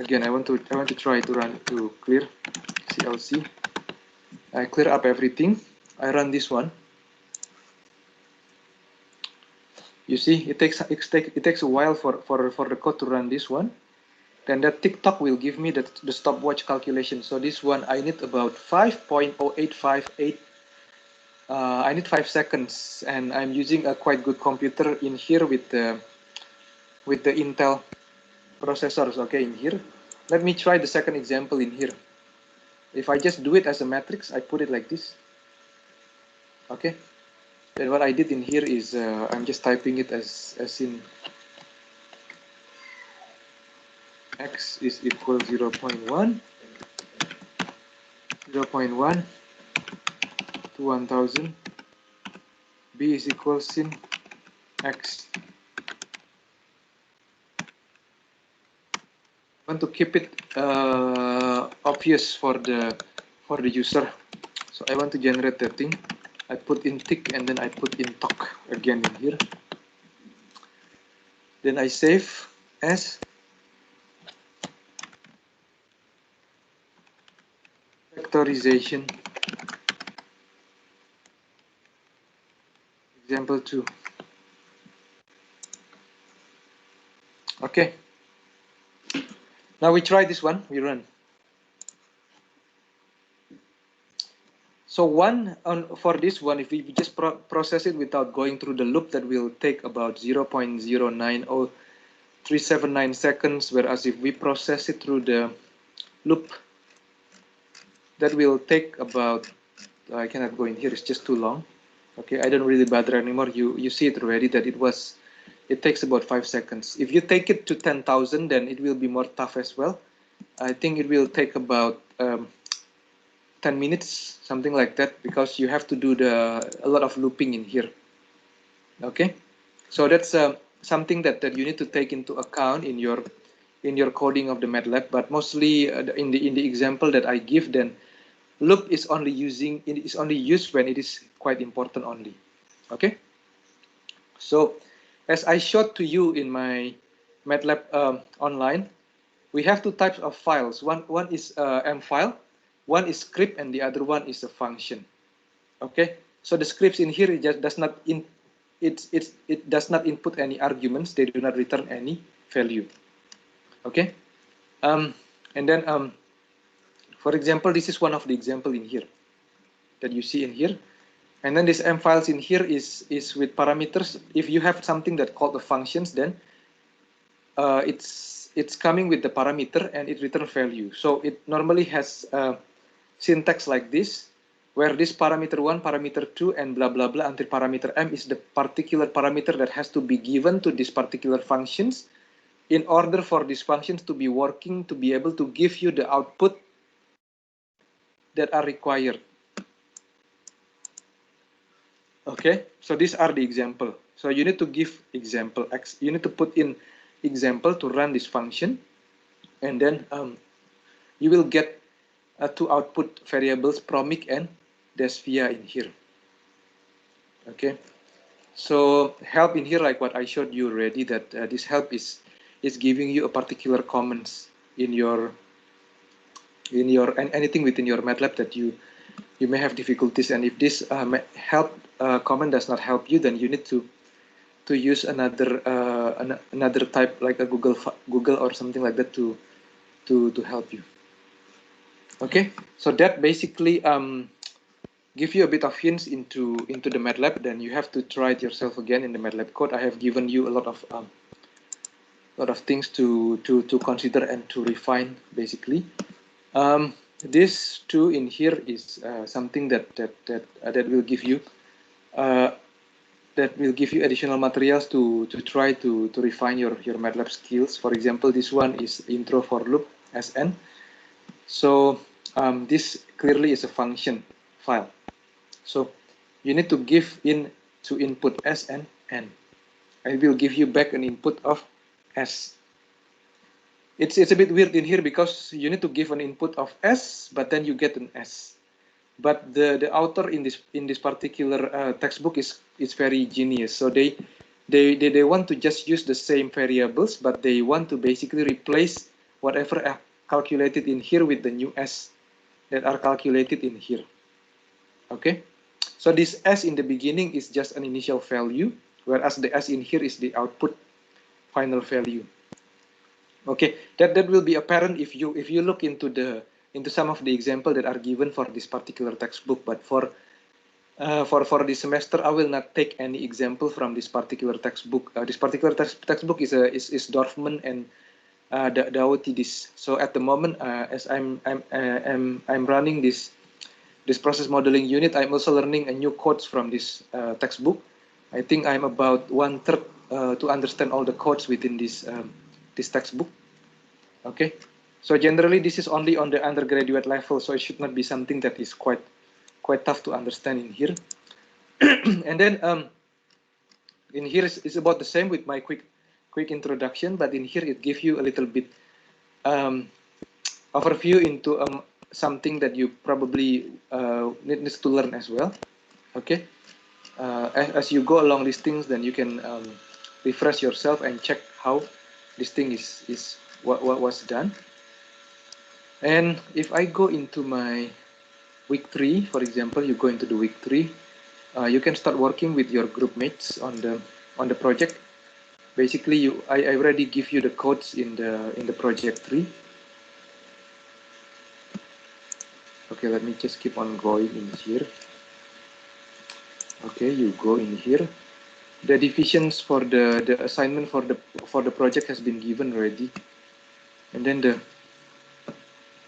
Again, I want to try to run to clear CLC. I clear up everything. I run this one. You see, it takes a while for the code to run this one. Then that tick-tock will give me the stopwatch calculation. So this one I need about 5.0858. I need 5 seconds, and I'm using a quite good computer in here with the Intel processors. Okay, in here. Let me try the second example in here. If I just do it as a matrix, I put it like this. Okay. Then what I did in here is I'm just typing it as in x is equal 0.1 to 1000, b is equal sin x. I want to keep it obvious for the user, so I want to generate that thing. I put in tick and then I put in tock again in here. Then I save as factorization example 2. Okay. Now we try this one. We run. So for this one, if we just process it without going through the loop, that will take about 0.090379 seconds. Whereas if we process it through the loop, that will take about, I cannot go in here, it's just too long. Okay, I don't really bother anymore. You see it already that it takes about 5 seconds. If you take it to 10,000, then it will be more tough as well. I think it will take about 10 minutes, something like that, because you have to do a lot of looping in here. Okay, so that's something that you need to take into account in your coding of the MATLAB. But mostly in the example that I give, then loop is only used when it is quite important only. Okay, so as I showed to you in my MATLAB online, we have two types of files. One is M file, one is script, and the other one is a function. Okay, so the scripts in here, it just does not it does not input any arguments. They do not return any value. Okay, and then for example, this is one of the example in here that you see in here. And then this M files in here is with parameters. If you have something that called the functions, then it's coming with the parameter and it returns value. So it normally has syntax like this, where this parameter 1, parameter 2, and blah blah blah until parameter m is the particular parameter that has to be given to these particular functions in order for these functions to be working, to be able to give you the output that are required. Okay, so these are the example. So you need to give example x. You need to put in example to run this function, and then you will get two output variables, promic and desvia in here. Okay, so help in here, like what I showed you already, that this help is giving you a particular comments in your anything within your MATLAB that you may have difficulties. And if this help comment does not help you, then you need to use another another type, like a Google or something like that to help you. Okay, so that basically give you a bit of hints into the MATLAB. Then you have to try it yourself again in the MATLAB code. I have given you a lot of things to consider and to refine basically. This too in here is something that will give you additional materials to try to refine your MATLAB skills. For example, this one is intro for loop. Sn. So this clearly is a function file. So you need to give in to input S and N. I will give you back an input of S. It's a bit weird in here because you need to give an input of S, but then you get an S. But the author in this particular textbook is very genius. So they want to just use the same variables, but they want to basically replace whatever are calculated in here with the new S that are calculated in here. Okay, so this S in the beginning is just an initial value, whereas the S in here is the output final value. Okay, that will be apparent if you look into some of the examples that are given for this particular textbook. But for this semester, I will not take any example from this particular textbook. This particular textbook is Dorfman and Daotidis. So at the moment, as I'm running this process modeling unit, I'm also learning a new codes from this textbook. I think I'm about 1/3 to understand all the codes within this textbook. Okay, so generally this is only on the undergraduate level, so it should not be something that is quite tough to understand in here. And then in here is about the same with my quick introduction, but in here it gives you a little bit overview into something that you probably needs to learn as well. Okay, as you go along these things, then you can refresh yourself and check how this thing is what was done. And if I go into my week 3, for example, you go into the week 3, you can start working with your group mates on the project. Basically, I already give you the codes in the project 3. Okay, let me just keep on going in here. Okay, you go in here. The divisions for the assignment for the project has been given already, and then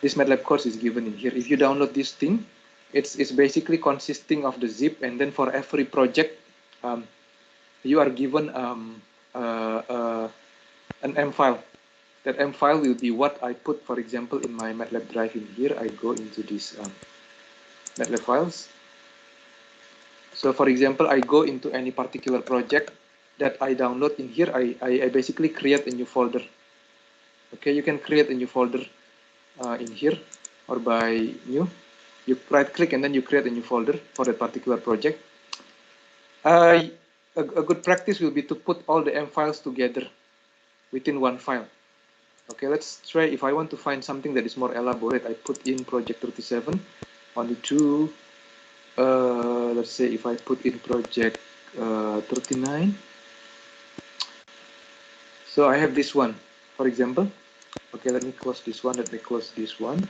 this MATLAB course is given in here. If you download this thing, it's basically consisting of the zip, and then for every project, you are given an M file. That M file will be what I put, for example, in my MATLAB drive in here. I go into these MATLAB files. So for example, I go into any particular project that I download in here. I basically create a new folder. Okay, you can create a new folder in here, or by new. You right click and then you create a new folder for that particular project. A good practice will be to put all the M files together within one file. Okay, let's try. If I want to find something that is more elaborate, I put in project 37 only two. Let's say if I put in project 39. So I have this one, for example. Okay, let me close this one. Let me close this one.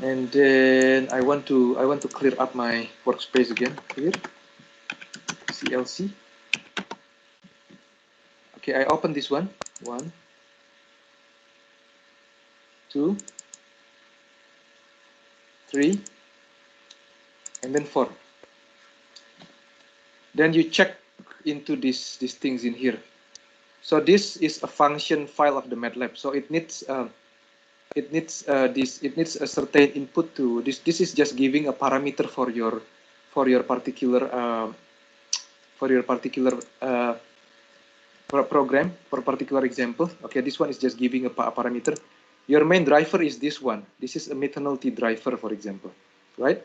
And then I want to clear up my workspace again here. CLC. Okay, I open this one. 1, 2, 3, and then 4. Then you check into these things in here. So this is a function file of the MATLAB. So it needs a certain input to this. This is just giving a parameter for your particular program, for particular example. Okay, this one is just giving a parameter. Your main driver is this one. This is a methanol T driver, for example, right?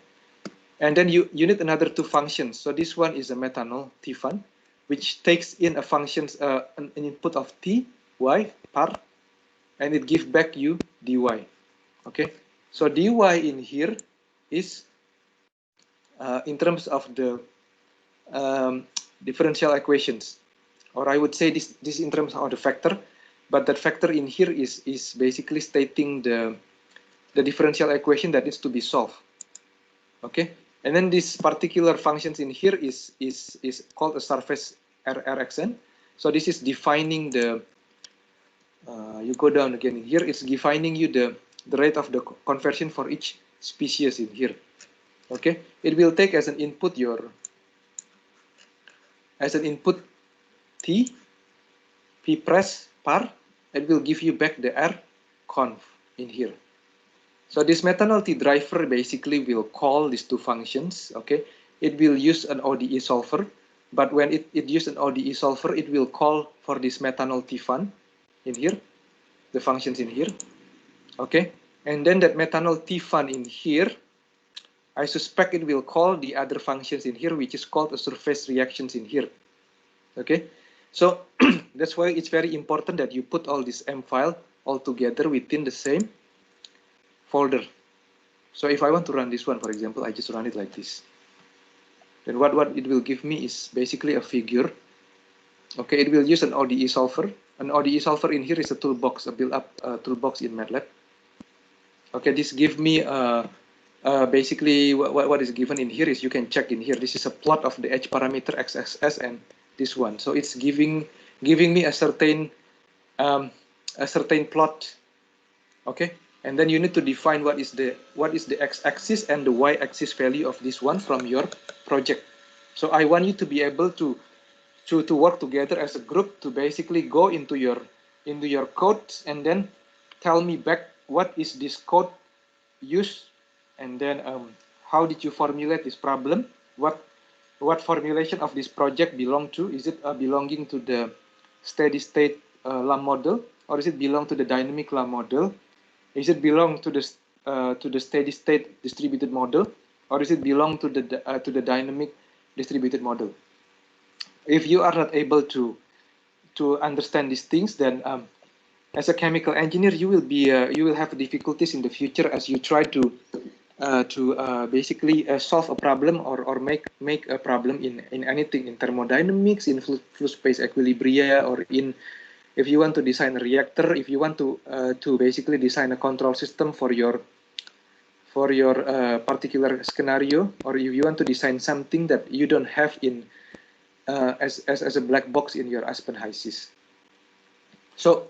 And then you need another 2 functions. So this one is a methanol T-fun, which takes in a functions an input of T, Y, par, and it gives back you dy. Okay, so dy in here is in terms of the differential equations, or I would say this in terms of the factor, but that factor in here is basically stating the differential equation that needs to be solved. Okay, and then this particular functions in here is called a surface Rxn. So this is defining the you go down again in here, it's defining you the rate of the conversion for each species in here. Okay, it will take as an input T, P press par, it will give you back the R conf in here. So this methanol-T driver basically will call these two functions, okay? It will use an ODE solver, but when it uses an ODE solver, it will call for this methanol-T fun in here, the functions in here, okay? And then that methanol-T fun in here, I suspect it will call the other functions in here, which is called a surface reactions in here, okay? So that's why it's very important that you put all this M file all together within the same folder. So if I want to run this one, for example, I just run it like this. Then what it will give me is basically a figure. Okay, it will use an ODE solver. An ODE solver in here is a toolbox, a build-up toolbox in MATLAB. Okay, this give me basically what is given in here is you can check in here. This is a plot of the H parameter XSS and this one. So it's giving me a certain plot. Okay. And then you need to define what is the x-axis and the y-axis value of this one from your project. So I want you to be able to work together as a group to basically go into your code and then tell me back what is this code used, and then how did you formulate this problem? What formulation of this project belong to? Is it belonging to the steady state LAM model, or is it belong to the dynamic LAM model? Is it belong to the steady state distributed model, or is it belong to the dynamic distributed model? If you are not able to understand these things, then as a chemical engineer, you will have difficulties in the future as you try to basically solve a problem or make a problem in anything, in thermodynamics, in fluid space equilibria, or in, if you want to design a reactor, if you want to basically design a control system for your particular scenario, or if you want to design something that you don't have in as a black box in your Aspen HYSYS. So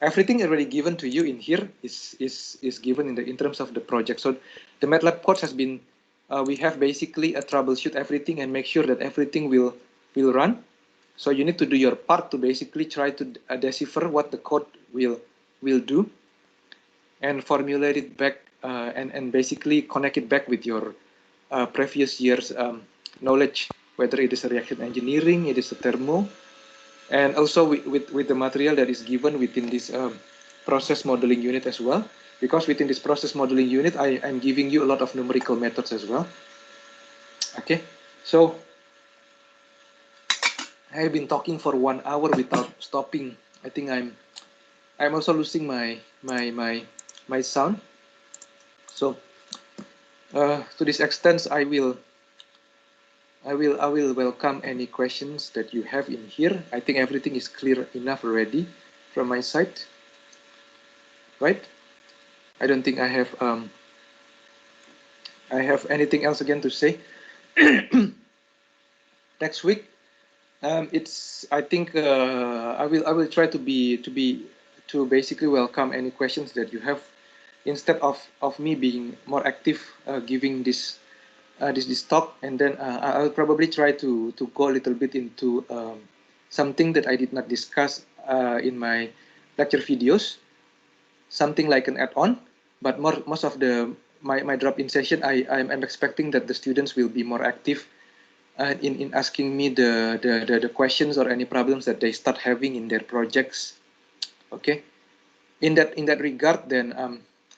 everything already given to you in here is given in terms of the project. So the MATLAB code has been we have basically a troubleshoot everything and make sure that everything will run. So you need to do your part to basically try to decipher what the code will do, and formulate it back and basically connect it back with your previous year's knowledge, whether it is a reaction engineering, it is a thermo, and also with the material that is given within this process modeling unit as well. Because within this process modeling unit, I'm giving you a lot of numerical methods as well. Okay, so I've been talking for 1 hour without stopping. I think I'm also losing my sound. So to this extent, I will welcome any questions that you have in here. I think everything is clear enough already from my side, right? I don't think I have anything else again to say. Next week, it's, I think I will try to basically welcome any questions that you have, instead of me being more active giving this talk, and then I'll probably try to go a little bit into something that I did not discuss in my lecture videos, something like an add-on. But most of my drop-in session, I'm expecting that the students will be more active in asking me the questions or any problems that they start having in their projects. Okay, in that regard, then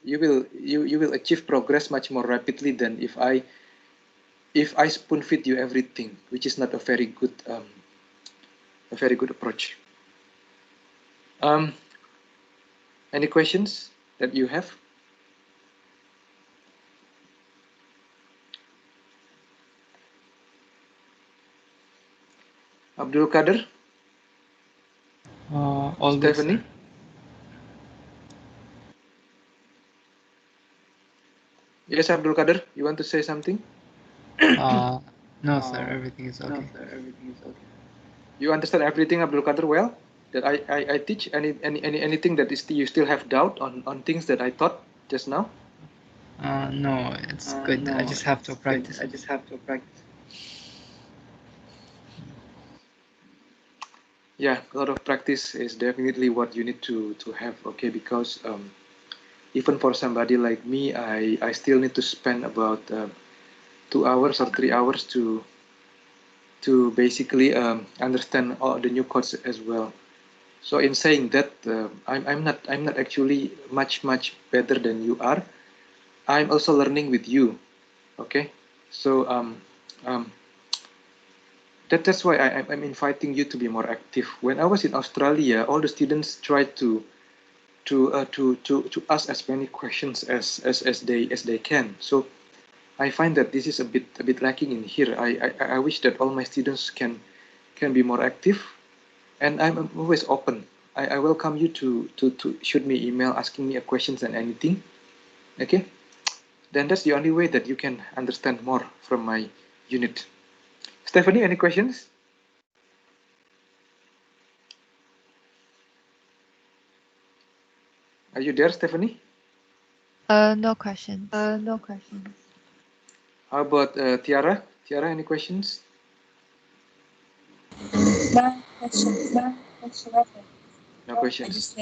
you will achieve progress much more rapidly than if I spoon feed you everything, which is not a very good approach. Any questions that you have? Abdul Kader? All good, Stephanie? sir. Yes, Abdul Kader, you want to say something? No, sir. Everything is okay. You understand everything, Abdul Kader, well? That I teach? Anything that is you still have doubt on things that I taught just now? No, it's good. I just have to practice. Yeah, a lot of practice is definitely what you need to have, okay? Because even for somebody like me, I still need to spend about 2 hours or 3 hours to basically understand all the new codes as well. So in saying that, I'm not actually much better than you are. I'm also learning with you. Okay, so that's why I'm inviting you to be more active. When I was in Australia, all the students tried to ask as many questions as they can. So I find that this is a bit lacking in here. I wish that all my students can be more active, and I'm always open. I welcome you to shoot me email asking me a questions and anything. Okay, then that's the only way that you can understand more from my unit. Stephanie, any questions? Are you there, Stephanie? No questions. No questions. How about Tiara? Tiara, any questions? No questions. No questions.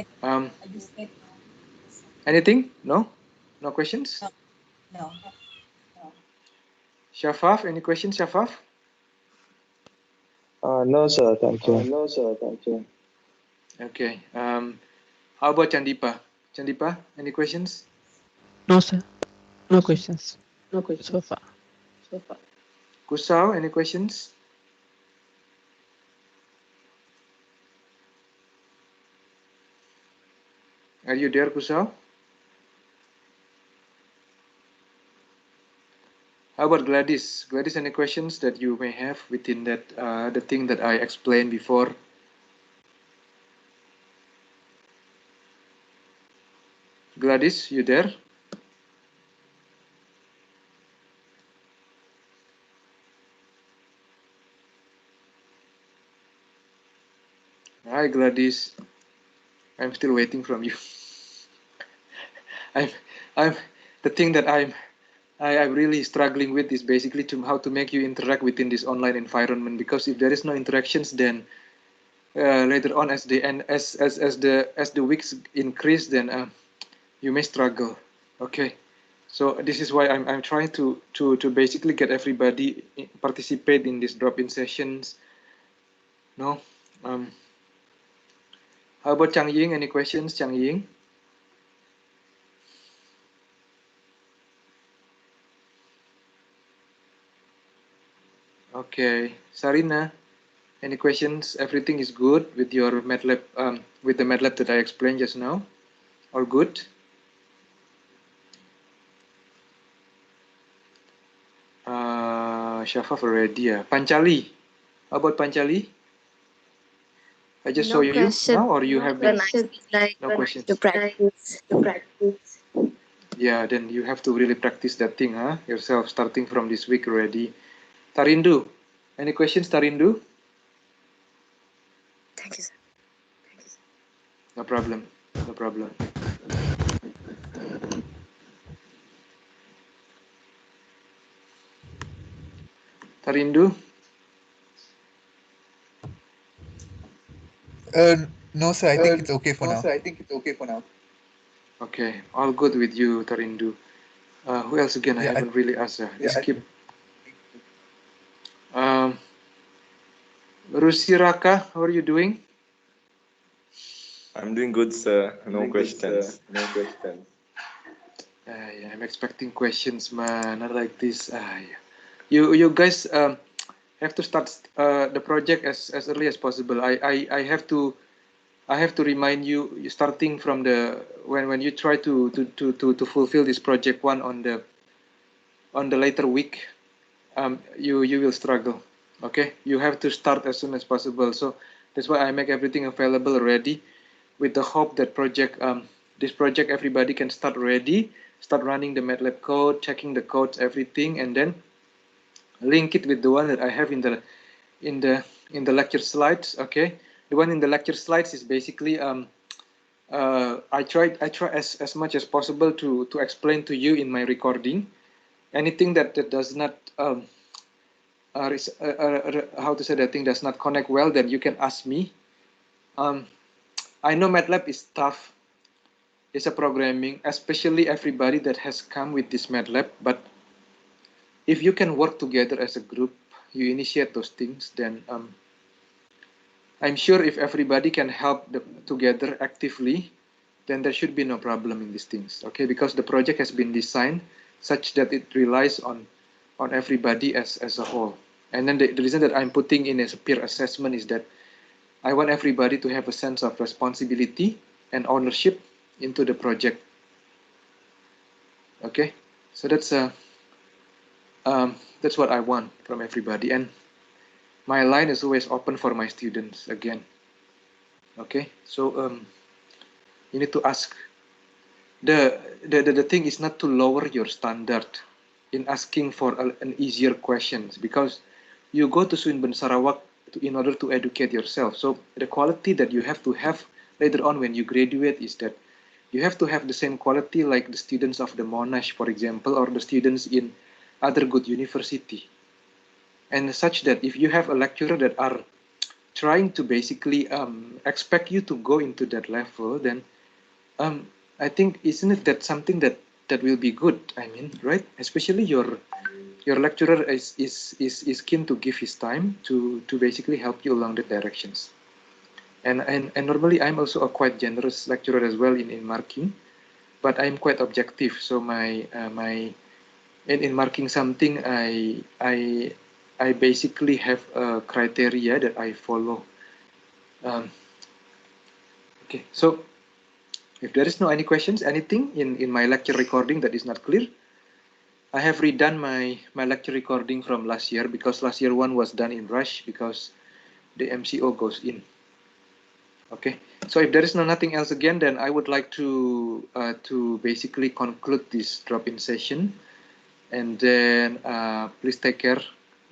Anything? No? No questions? No. Shafaf, any questions, Shafaf? No, sir. Thank you. No, sir. Thank you. Okay. How about Chandipa? Chandipa, any questions? No, sir. No questions No questions so far. so far. Kusau, any questions? Are you there, Kusau? How about Gladys? Gladys, any questions that you may have within that the thing that I explained before? Gladys, you there? Hi, Gladys. I'm still waiting from you. I'm the thing that I'm really struggling with is basically how to make you interact within this online environment, because if there is no interactions, then later on as the weeks increase, then you may struggle. Okay, so this is why I'm trying to basically get everybody participate in these drop-in sessions. No, how about Chang Ying? Any questions, Chang Ying? Okay, Sarina, any questions? Everything is good with your MATLAB, with the MATLAB that I explained just now? All good? Shafaf already, yeah. Panchali, how about Panchali? I just saw you now, or you have been? No questions. To practice. Yeah, then you have to really practice that thing, huh? Yourself, starting from this week already. Tarindu, any questions, Tarindu? Thank you, sir. No problem. No problem. Tarindu? No, sir. I think it's okay for now. Sir, I think it's okay for now. Okay, all good with you, Tarindu. Who else again? I haven't really asked. Just keep. Rusiraka, how are you doing? I'm doing good, sir. No questions. No questions. Yeah, I'm expecting questions, man. Not like this. Yeah. You guys have to start the project as early as possible. I have to remind you, starting from the when you try to fulfill this project one on the later week, you will struggle. Okay, you have to start as soon as possible. So that's why I make everything available already, with the hope that this project everybody can start ready, start running the MATLAB code, checking the codes, everything, and then link it with the one that I have in the lecture slides. Okay, the one in the lecture slides is basically I try as much as possible to explain to you in my recording. Anything that does not how to say that thing does not connect well, then you can ask me. I know MATLAB is tough. is a programming, especially everybody that has come with this MATLAB. But if you can work together as a group, you initiate those things, then I'm sure if everybody can help together actively, then there should be no problem in these things, okay? Because the project has been designed such that it relies on everybody as a whole. And then the reason that I'm putting in as a peer assessment is that I want everybody to have a sense of responsibility and ownership into the project. Okay, so that's what I want from everybody, and my line is always open for my students again. Okay, so you need to ask. The thing is not to lower your standard in asking for an easier questions, because you go to Swinburne Sarawak in order to educate yourself. So the quality that you have to have later on when you graduate is that you have to have the same quality like the students of the Monash, for example, or the students in other good university. And such that if you have a lecturer that are trying to basically expect you to go into that level, then I think, isn't it that something that will be good? I mean, right? Especially your lecturer is keen to give his time to basically help you along the directions. And normally I'm also a quite generous lecturer as well in marking, but I'm quite objective. So in marking something, I basically have a criteria that I follow. Okay, so if there is no any questions, anything in my lecture recording that is not clear, I have redone my lecture recording from last year, because last year one was done in rush because the MCO goes in. Okay, so if there is nothing else again, then I would like to basically conclude this drop-in session, and then please take care.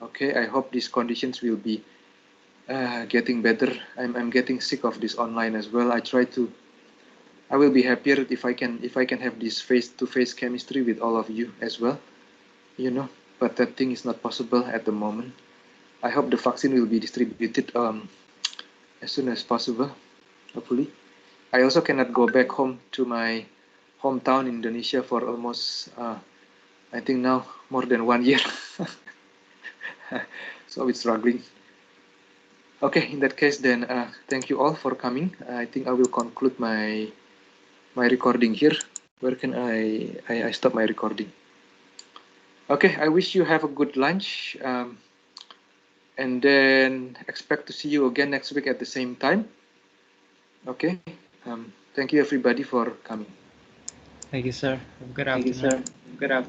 Okay, I hope these conditions will be getting better. I'm getting sick of this online as well. I will be happier if I can have this face-to-face chemistry with all of you as well, you know. But that thing is not possible at the moment. I hope the vaccine will be distributed as soon as possible, hopefully. I also cannot go back home to my hometown in Indonesia for almost I think now more than 1 year. So it's struggling. Okay, in that case, then thank you all for coming. I think I will conclude my recording here. Where can I stop my recording? Okay, I wish you have a good lunch, and then expect to see you again next week at the same time. Okay, thank you everybody for coming. Thank you, sir. Good afternoon. Good afternoon.